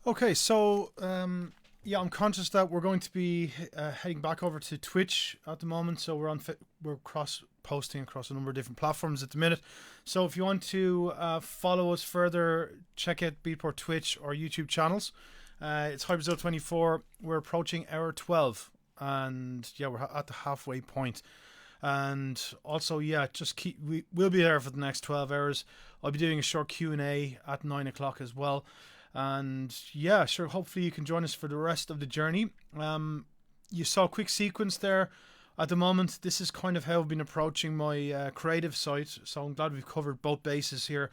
Okay, so yeah, I'm conscious that we're going to be heading back over to Twitch at the moment. So we're cross posting across a number of different platforms at the minute. So if you want to follow us further, check out Beatport Twitch or YouTube channels. It's Hybrasil24. We're approaching hour 12, and yeah, we're at the halfway point. And also, yeah, we'll be there for the next 12 hours. I'll be doing a short Q&A at 9 o'clock as well. And yeah, sure, hopefully you can join us for the rest of the journey. You saw a quick sequence there. At the moment, this is kind of how I've been approaching my creative site. So I'm glad we've covered both bases here.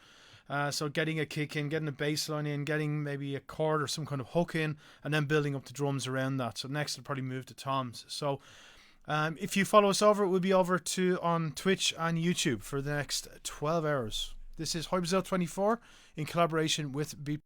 So getting a kick in, getting a bass line in, getting maybe a chord or some kind of hook in, and then building up the drums around that. So next I'll probably move to toms. So if you follow us over, we'll be over on Twitch and YouTube for the next 12 hours. This is Hybrasil24 in collaboration with Beatport.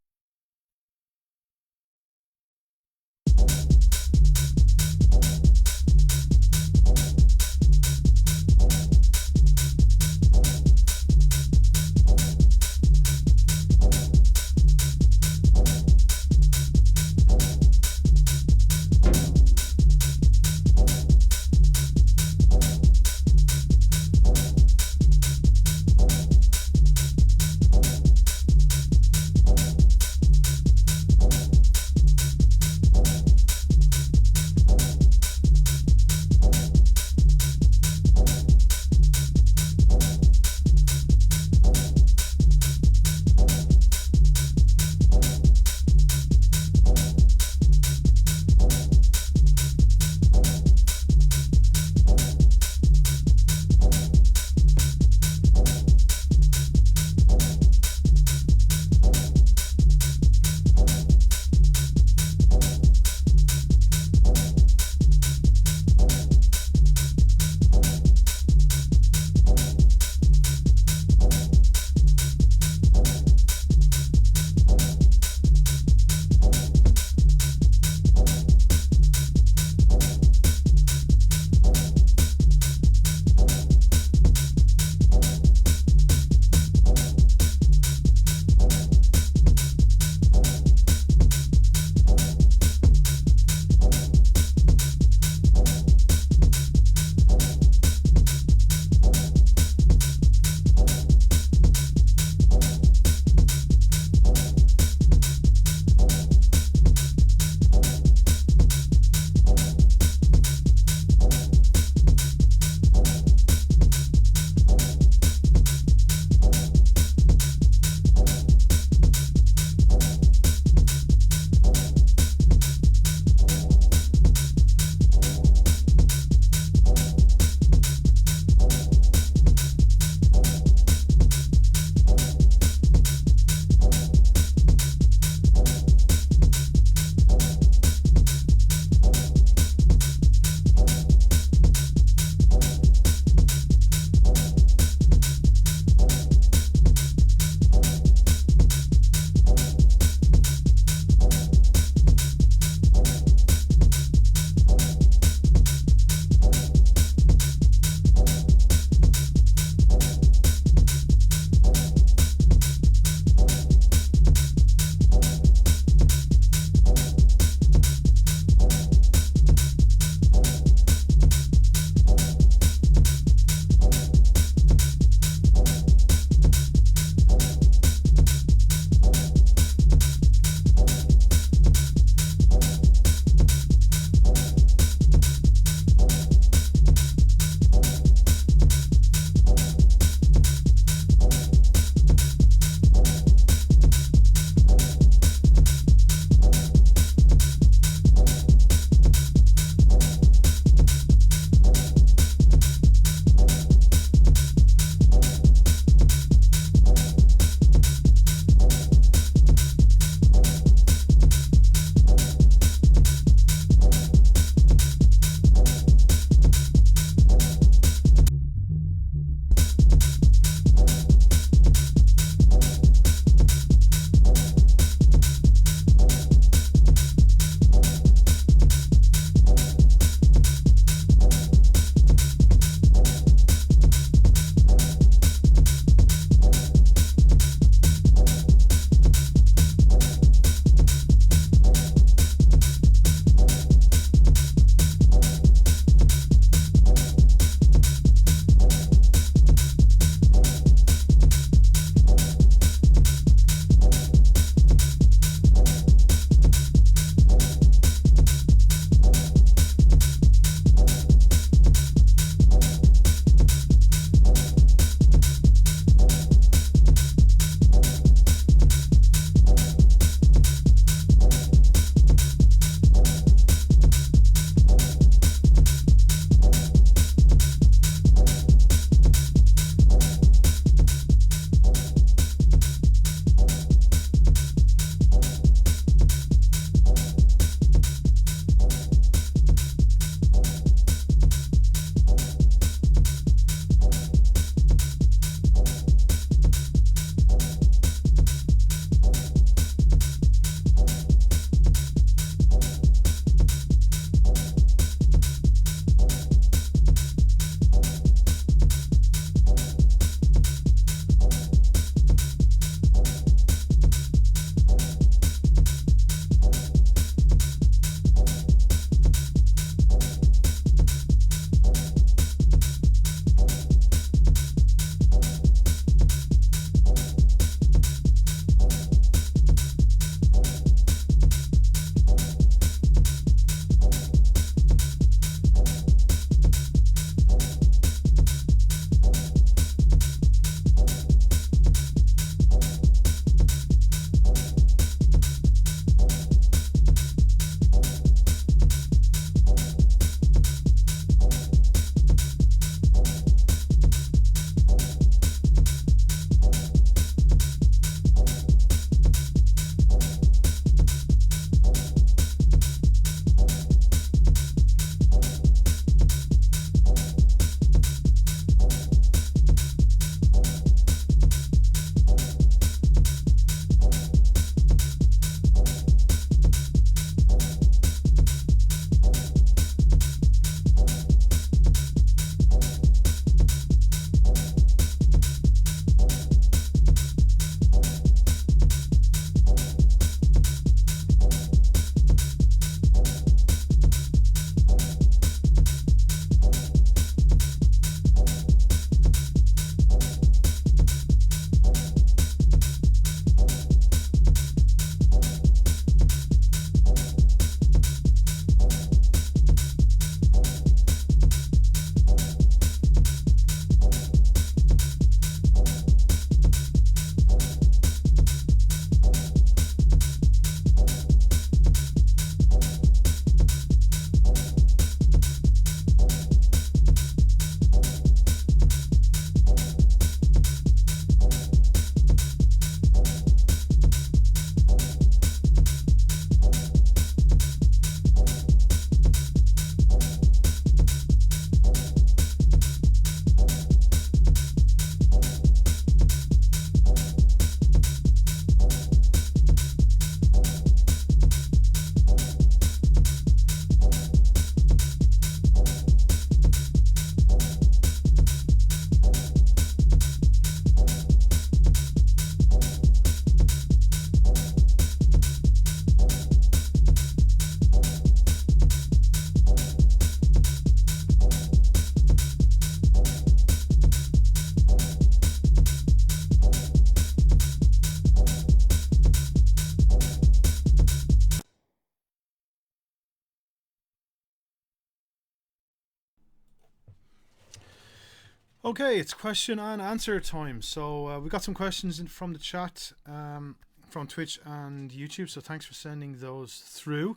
Okay, it's question and answer time. So we got some questions in from the chat, from Twitch and YouTube. So thanks for sending those through.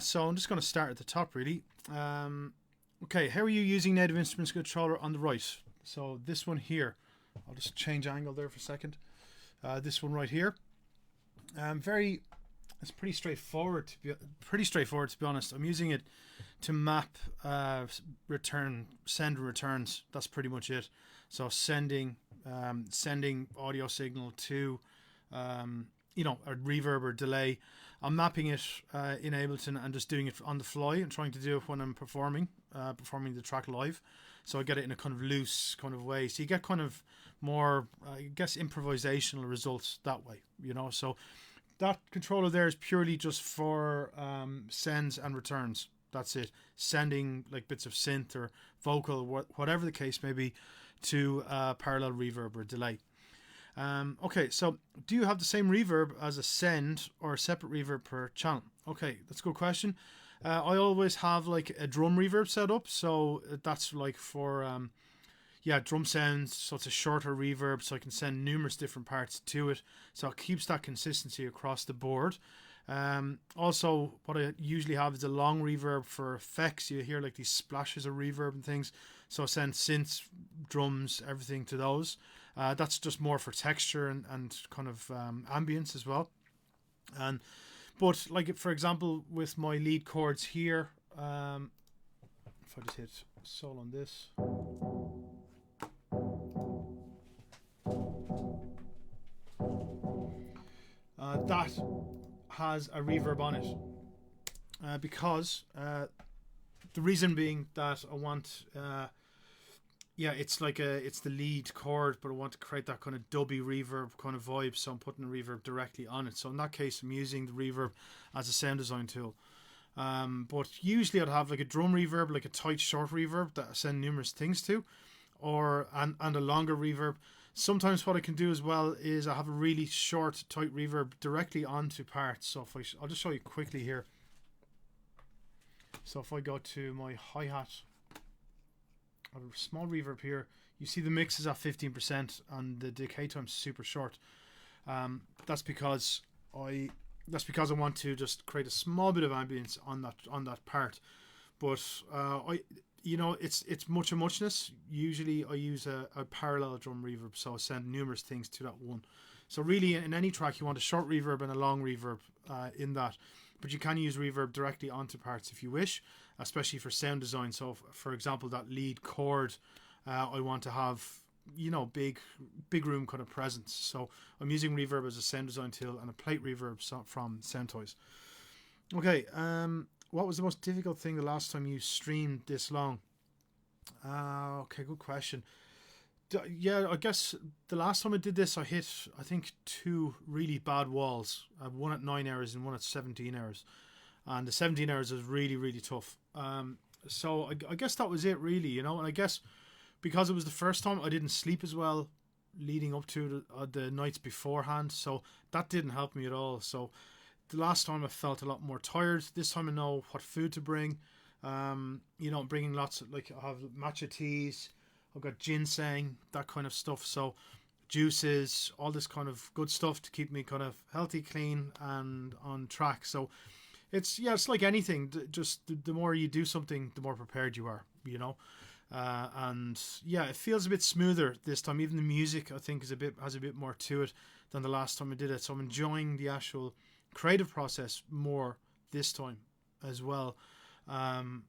So I'm just going to start at the top, really. Okay, how are you using Native Instruments controller on the right? So this one here, I'll just change angle there for a second. This one right here. It's pretty straightforward to be honest. I'm using it to map send returns. That's pretty much it. So sending audio signal to a reverb or delay. I'm mapping it in Ableton and just doing it on the fly and trying to do it when I'm performing the track live. So I get it in a kind of loose kind of way. So you get kind of more, I guess, improvisational results that way, So that controller there is purely just for sends and returns. That's it. Sending like bits of synth or vocal, whatever the case may be, to parallel reverb or delay. Okay, so do you have the same reverb as a send or a separate reverb per channel? Okay, that's a good question. I always have like a drum reverb set up, so that's like for drum sounds, so it's a shorter reverb, so I can send numerous different parts to it, so it keeps that consistency across the board. Also, what I usually have is a long reverb for effects. You hear like these splashes of reverb and things, so I send synths, drums, everything to those. That's just more for texture and kind of ambience as well. But like for example with my lead chords here, if I just hit sol on this, that has a reverb on it, because the reason being that I want it's the lead chord, but I want to create that kind of dubby reverb kind of vibe, so I'm putting the reverb directly on it. So in that case I'm using the reverb as a sound design tool. But usually I'd have like a drum reverb, like a tight short reverb that I send numerous things to, and a longer reverb. Sometimes what I can do as well is I have a really short tight reverb directly onto parts. So I'll just show you quickly here. So if I go to my hi-hat, I have a small reverb here. You see the mix is at 15% and the decay time's super short. That's because I want to just create a small bit of ambience on that part. But it's much of muchness. Usually I use a parallel drum reverb, so I send numerous things to that one. So really in any track you want a short reverb and a long reverb in that. But you can use reverb directly onto parts if you wish, especially for sound design. So for example, that lead chord, I want to have big room kind of presence. So I'm using reverb as a sound design tool and a plate reverb from Sound Toys. Okay, what was the most difficult thing the last time you streamed this long? Okay, good question. Yeah, I guess the last time I did this, I hit, I think, 2 really bad walls. One at 9 hours and one at 17 hours. And the 17 hours was really, really tough. So I guess that was it, really, And I guess because it was the first time, I didn't sleep as well leading up to the nights beforehand. So that didn't help me at all. So the last time I felt a lot more tired. This time I know what food to bring. Bringing lots of, like, I have matcha teas. I've got ginseng, that kind of stuff. So juices, all this kind of good stuff to keep me kind of healthy, clean, and on track. So it's like anything. Just the more you do something, the more prepared you are, and it feels a bit smoother this time. Even the music, I think, has a bit more to it than the last time I did it. So I'm enjoying the actual creative process more this time as well. I'm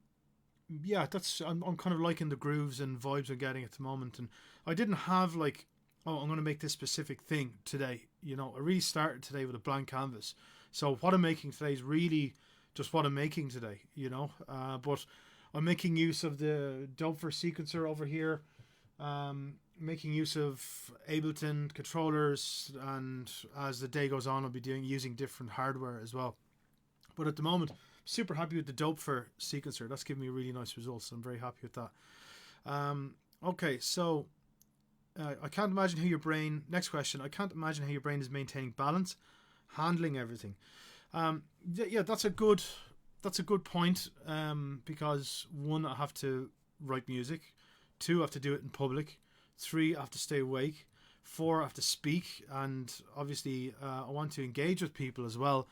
kind of liking the grooves and vibes I'm getting at the moment. And I didn't have like, I'm going to make this specific thing today. I really started today with a blank canvas. So what I'm making today is really just what I'm making today, but I'm making use of the Doper sequencer over here, making use of Ableton controllers, and as the day goes on I'll be using different hardware as well. But at the moment, super happy with the Doper sequencer. That's giving me really nice results. I'm very happy with that. Okay, so I can't imagine how your brain. Next question. I can't imagine how your brain is maintaining balance, handling everything. That's a good point. Because one, I have to write music. 2, I have to do it in public. 3, I have to stay awake. 4, I have to speak, and obviously I want to engage with people as well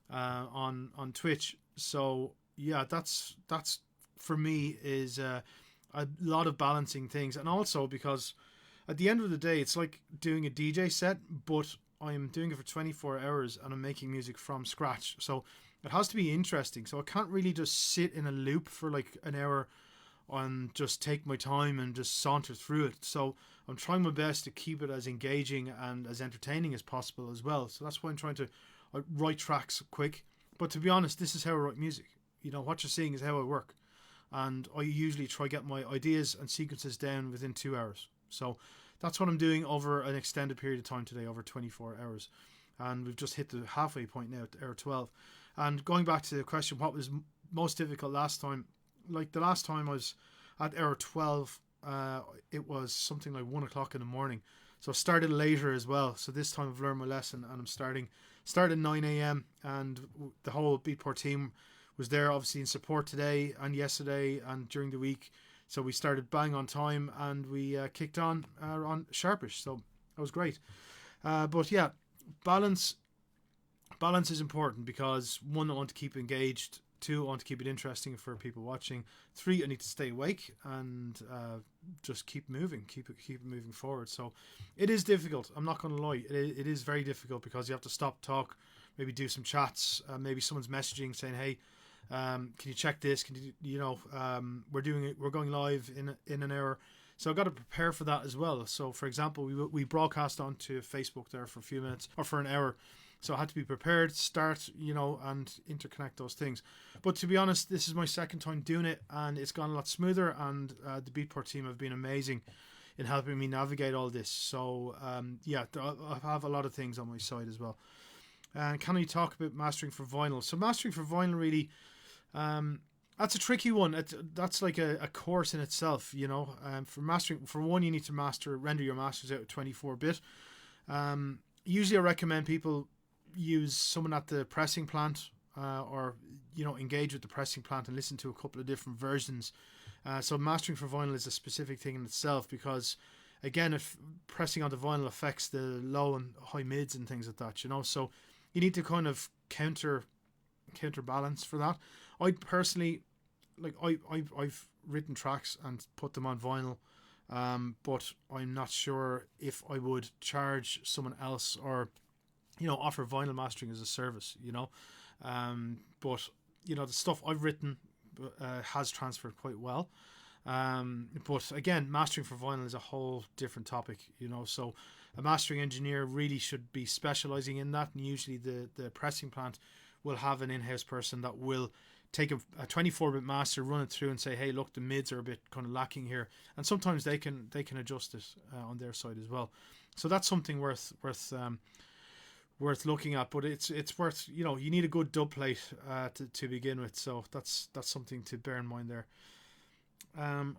on Twitch. So yeah, that's for me is a lot of balancing things, and also because at the end of the day, it's like doing a DJ set, but I'm doing it for 24 hours and I'm making music from scratch. So it has to be interesting. So I can't really just sit in a loop for like an hour and just take my time and just saunter through it. So I'm trying my best to keep it as engaging and as entertaining as possible as well. So that's why I'm trying to write tracks quick. But to be honest, this is how I write music. You know, what you're seeing is how I work. And I usually try get my ideas and sequences down within 2 hours. So that's what I'm doing over an extended period of time today, over 24 hours. And we've just hit the halfway point now at hour 12. And going back to the question, what was most difficult last time? Like the last time I was at hour 12, it was something like 1 o'clock in the morning. So I started later as well. So this time I've learned my lesson, and I'm started 9 a.m. And the whole Beatport team was there, obviously, in support today and yesterday and during the week. So we started bang on time, and we kicked on sharpish. So that was great. But yeah, balance is important because 1, I want to keep engaged. 2, I want to keep it interesting for people watching. 3, I need to stay awake and just keep moving, keep it moving forward. So it is difficult. I'm not going to lie. It is very difficult because you have to stop, talk, maybe do some chats. Maybe someone's messaging saying, "Hey, can you check this? Can you we're doing it. We're going live in an hour." So I've got to prepare for that as well. So for example, we broadcast onto Facebook there for a few minutes or for an hour. So I had to be prepared, start, and interconnect those things. But to be honest, this is my second time doing it, and it's gone a lot smoother. And the Beatport team have been amazing in helping me navigate all this. So yeah, I have a lot of things on my side as well. And can we talk about mastering for vinyl? So mastering for vinyl really, that's a tricky one. That's like a course in itself, for mastering. For one, you need to render your masters out of 24-bit. Usually I recommend people use someone at the pressing plant or engage with the pressing plant and listen to a couple of different versions. So mastering for vinyl is a specific thing in itself because, again, if pressing onto vinyl affects the low and high mids and things like that, so you need to kind of counterbalance for that. I personally, I've written tracks and put them on vinyl, but I'm not sure if I would charge someone else or offer vinyl mastering as a service, but the stuff I've written has transferred quite well. But again, mastering for vinyl is a whole different topic, so a mastering engineer really should be specializing in that, and usually the pressing plant will have an in-house person that will take a 24-bit master, run it through and say, hey, look, the mids are a bit kind of lacking here, and sometimes they can adjust it on their side as well. So that's something worth looking at, but it's worth, you need a good dub plate to begin with, so that's something to bear in mind there.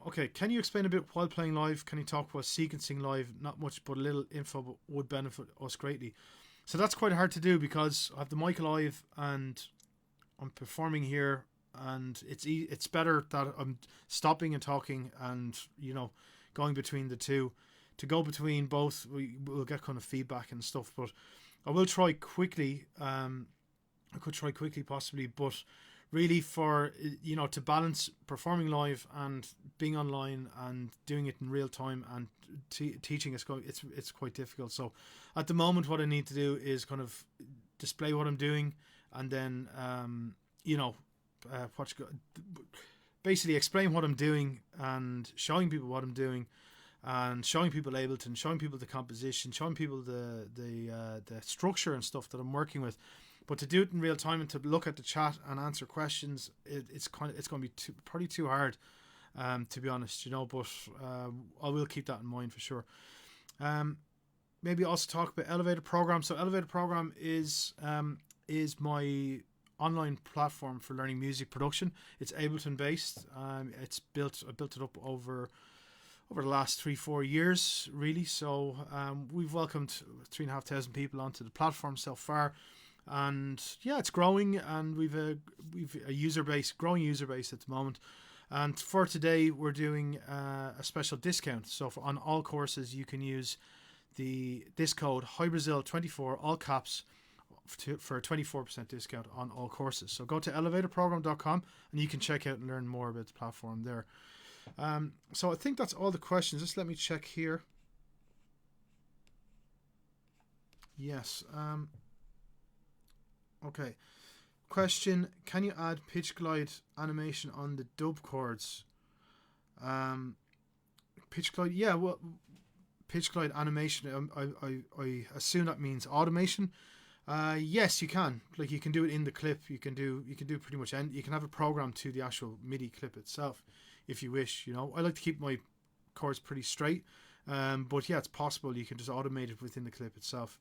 Okay, can you explain a bit while playing live? Can you talk about sequencing live? Not much, but a little info would benefit us greatly. So that's quite hard to do because I have the mic live and I'm performing here, and it's better that I'm stopping and talking and going between the two. To go between both, we'll get kind of feedback and stuff, but I will try quickly. I could try quickly possibly, but really for to balance performing live and being online and doing it in real time and teaching it's quite difficult. So at the moment, what I need to do is kind of display what I'm doing, and then basically explain what I'm doing and showing people what I'm doing, and showing people Ableton, showing people the composition, showing people the structure and stuff that I'm working with. But to do it in real time and to look at the chat and answer questions, it's going to be probably too hard, to be honest, But I will keep that in mind for sure. Maybe also talk about Elevator Program. So Elevator Program is my online platform for learning music production. It's Ableton based. I built it up over the last 3-4 years, really. So we've welcomed 3,500 people onto the platform so far, and yeah, it's growing, and we've a growing user base at the moment. And for today, we're doing a special discount. So on all courses, you can use this code Hybrasil24, all caps, for a 24% discount on all courses. So go to elevatorprogram.com and you can check out and learn more about the platform there. So I think that's all the questions. Just let me check here. Yes. Okay. Question: can you add pitch glide animation on the dub chords? Pitch glide, yeah. Well, pitch glide animation. I assume that means automation. Yes, you can. Like, you can do it in the clip. You can do pretty much any. You can have a program to the actual MIDI clip itself, if you wish. You know, I like to keep my chords pretty straight. But yeah, it's possible. You can just automate it within the clip itself.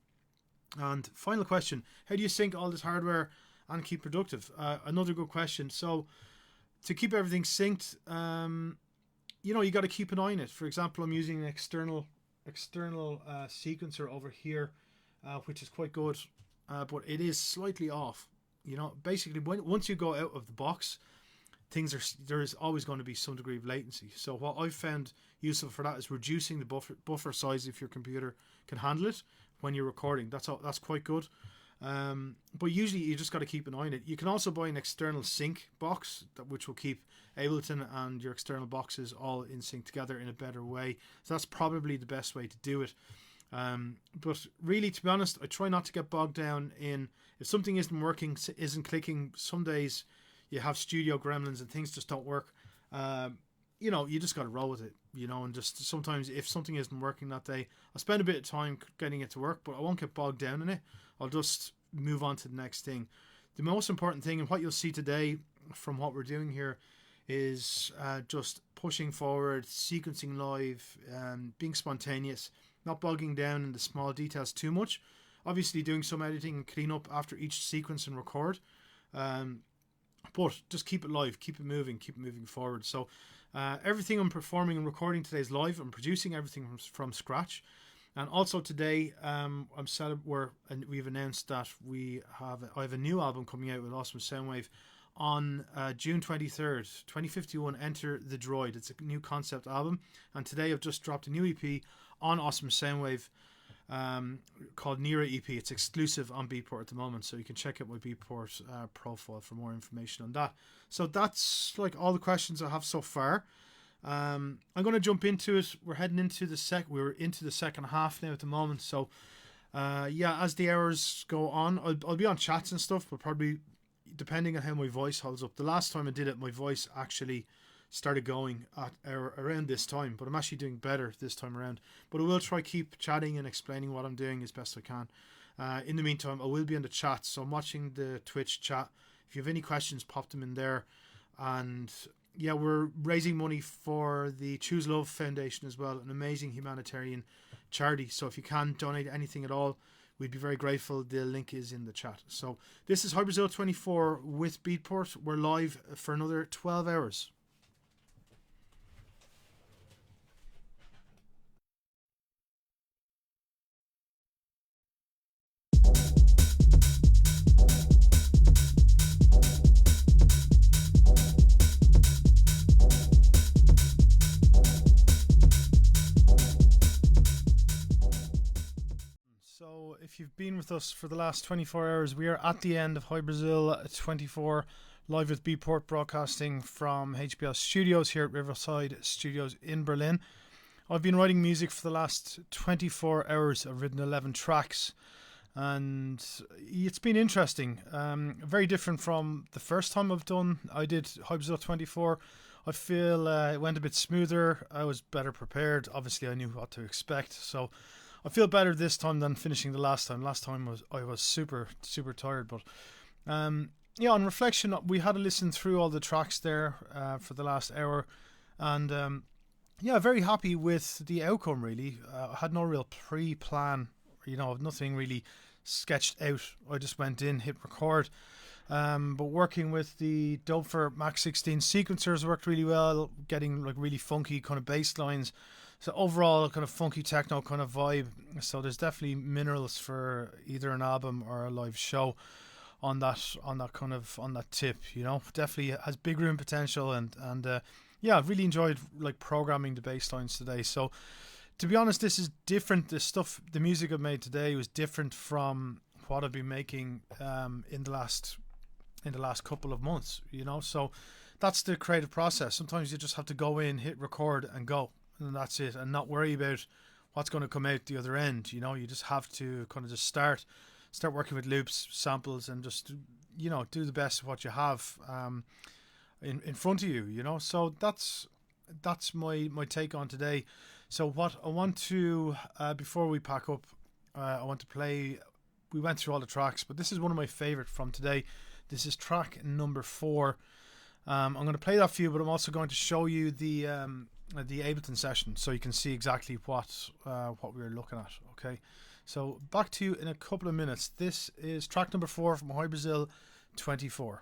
And final question: how do you sync all this hardware and keep productive? Another good question. So to keep everything synced, you know, you got to keep an eye on it. For example, I'm using an external sequencer over here, which is quite good, but it is slightly off. You know, basically, once you go out of the box, there is always going to be some degree of latency. So what I've found useful for that is reducing the buffer size if your computer can handle it when you're recording. That's quite good. But usually you just got to keep an eye on it. You can also buy an external sync box which will keep Ableton and your external boxes all in sync together in a better way. So that's probably the best way to do it. But really, to be honest, I try not to get bogged down in if something isn't working, isn't clicking. Some days you have studio gremlins and things just don't work. You know, you just got to roll with it, you know, and just sometimes if something isn't working that day, I'll spend a bit of time getting it to work, but I won't get bogged down in it. I'll just move on to the next thing. The most important thing, and what you'll see today from what we're doing here, is just pushing forward, sequencing live, being spontaneous, not bogging down in the small details too much. Obviously doing some editing and clean up after each sequence and record. But just keep it live, keep it moving forward. So everything I'm performing and recording today is live. I'm producing everything from scratch. And also today, we've announced that I have a new album coming out with Awesome Soundwave on June 23rd, 2051. Enter the Droid. It's a new concept album. And today I've just dropped a new EP on Awesome Soundwave called Nira EP. It's exclusive on Beatport at the moment, so you can check out my Beatport profile for more information on that. So that's like all the questions I have so far. I'm going to jump into it. We're heading into we're into the second half now at the moment. So yeah, as the hours go on, I'll be on chats and stuff, but probably depending on how my voice holds up. The last time I did it, my voice actually started going at around this time, but I'm actually doing better this time around. But I will try keep chatting and explaining what I'm doing as best I can. In the meantime, I will be in the chat, so I'm watching the Twitch chat. If you have any questions, pop them in there. And yeah, we're raising money for the Choose Love Foundation as well, an amazing humanitarian charity. So if you can donate anything at all, we'd be very grateful. The link is in the chat. So this is Hybrasil24 with Beatport. We're live for another 12 hours. So if you've been with us for the last 24 hours, we are at the end of Hybrasil24 live with Beatport, broadcasting from HBL Studios here at Riverside Studios in Berlin. I've been writing music for the last 24 hours. I've written 11 tracks and it's been interesting. Very different from the first time I did Hybrasil24. I feel it went a bit smoother. I was better prepared. Obviously I knew what to expect, so I feel better this time than finishing the last time. Last time I was super tired, but yeah, on reflection, we had to listen through all the tracks there for the last hour, and yeah, very happy with the outcome. Really, I had no real pre-plan, nothing really sketched out. I just went in, hit record. But working with the Doper Max 16 sequencers worked really well, getting like really funky kind of bass lines. So overall, kind of funky techno kind of vibe. So there's definitely minerals for either an album or a live show. on that kind of on that tip. You know, definitely has big room potential, and yeah, I've really enjoyed like programming the bass lines today. So to be honest, this is different. The music I've made today was different from what I've been making in the last couple of months. You know, so that's the creative process. Sometimes you just have to go in, hit record, and go, and that's it, and not worry about what's going to come out the other end. You know, you just have to kind of just start working with loops, samples, and just, you know, do the best of what you have in front of you. You know, so that's my take on today. So what I want to before we pack up, I want to play. We went through all the tracks, but this is one of my favorite from today. This is track number 4. I'm going to play that for you, but I'm also going to show you the Ableton Session, so you can see exactly what we were looking at. Okay, so back to you in a couple of minutes. This is track number 4 from Hybrasil24.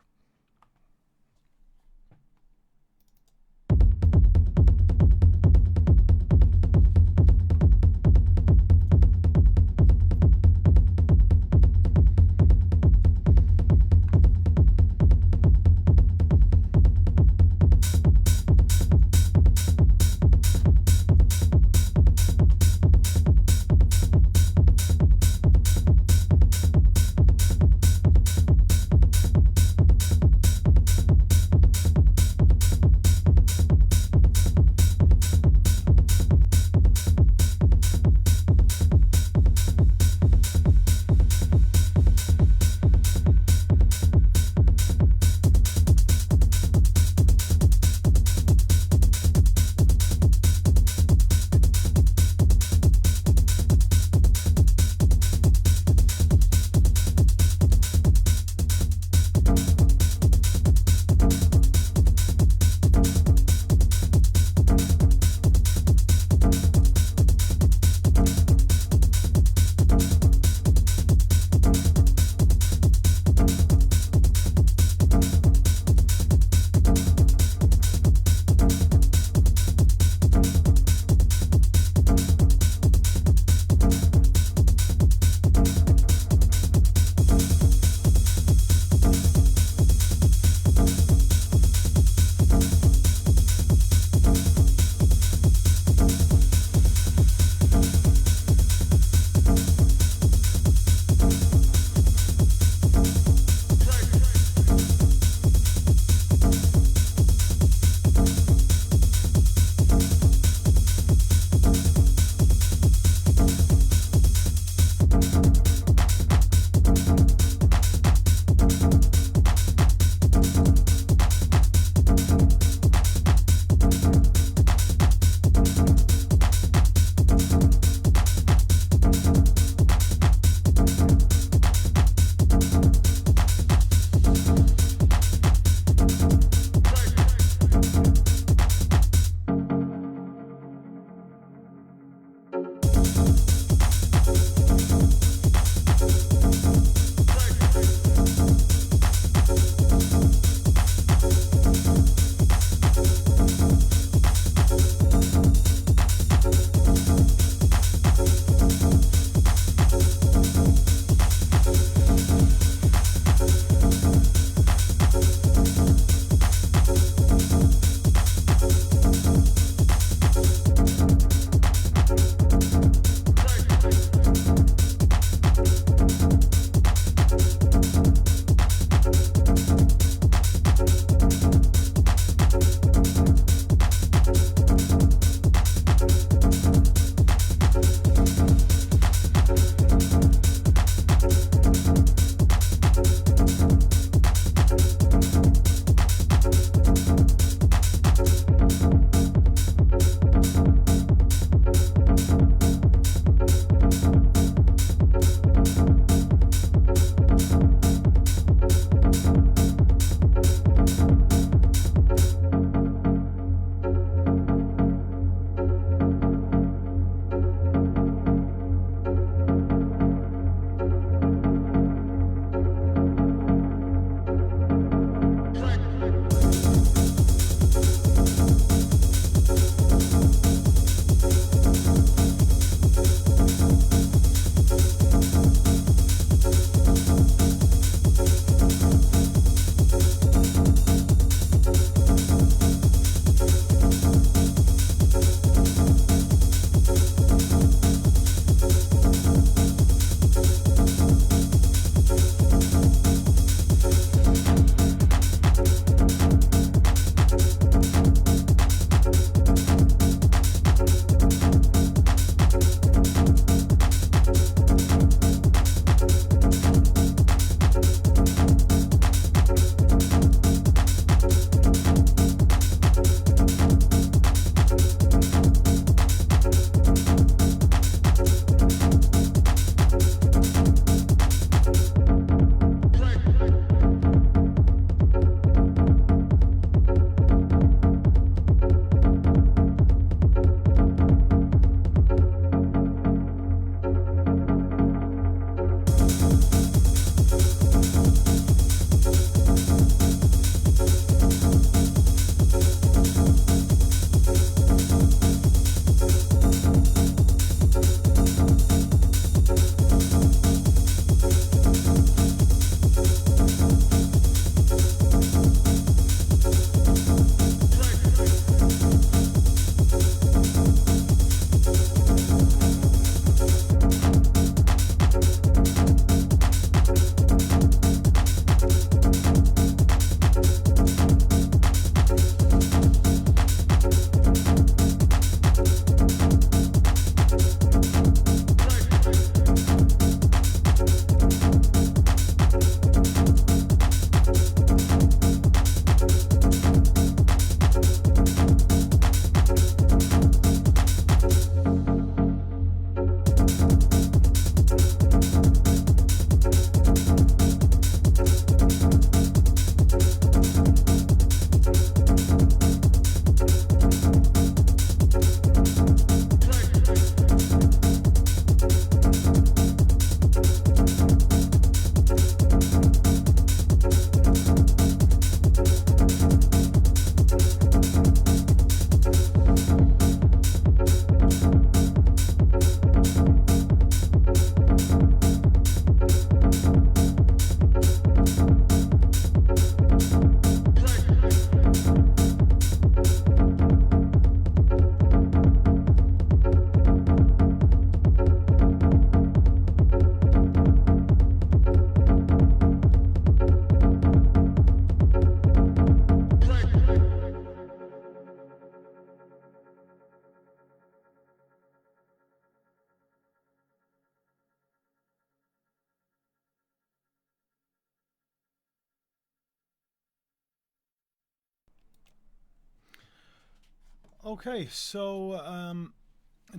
Okay, so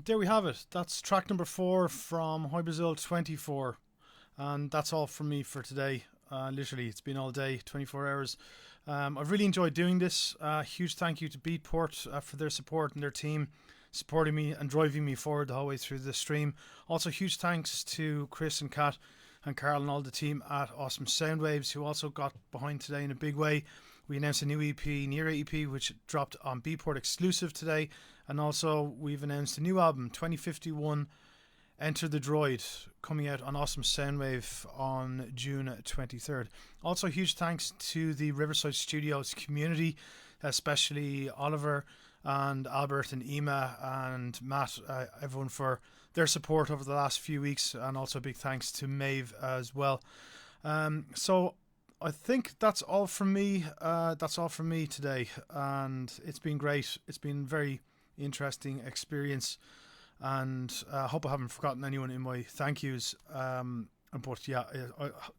there we have it. That's track number 4 from Hybrasil24. And that's all from me for today. Literally, it's been all day, 24 hours. I've really enjoyed doing this. Huge thank you to Beatport for their support and their team supporting me and driving me forward the whole way through the stream. Also, huge thanks to Chris and Kat and Carl and all the team at Awesome Soundwaves who also got behind today in a big way. We announced a new EP, Near EP, which dropped on Beatport exclusive today. And also, we've announced a new album, 2051, Enter the Droid, coming out on Awesome Soundwave on June 23rd. Also, huge thanks to the Riverside Studios community, especially Oliver and Albert and Ema and Matt, everyone for their support over the last few weeks, and also big thanks to Maeve as well. So I think that's all from me. That's all from me today, and it's been great. It's been a very interesting experience, and I hope I haven't forgotten anyone in my thank yous. But yeah,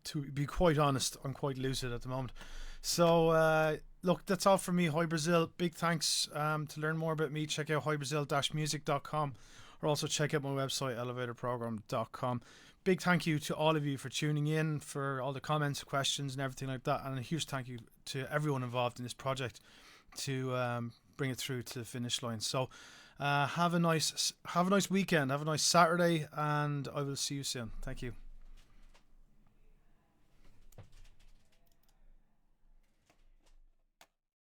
to be quite honest, I'm quite lucid at the moment. So look, that's all from me, Hybrasil. Big thanks. To learn more about me, check out hybrasil-music.com, or also check out my website, elevatorprogram.com. Big thank you to all of you for tuning in, for all the comments, questions, and everything like that. And a huge thank you to everyone involved in this project to bring it through to the finish line. So have a nice weekend, have a nice Saturday, and I will see you soon. Thank you.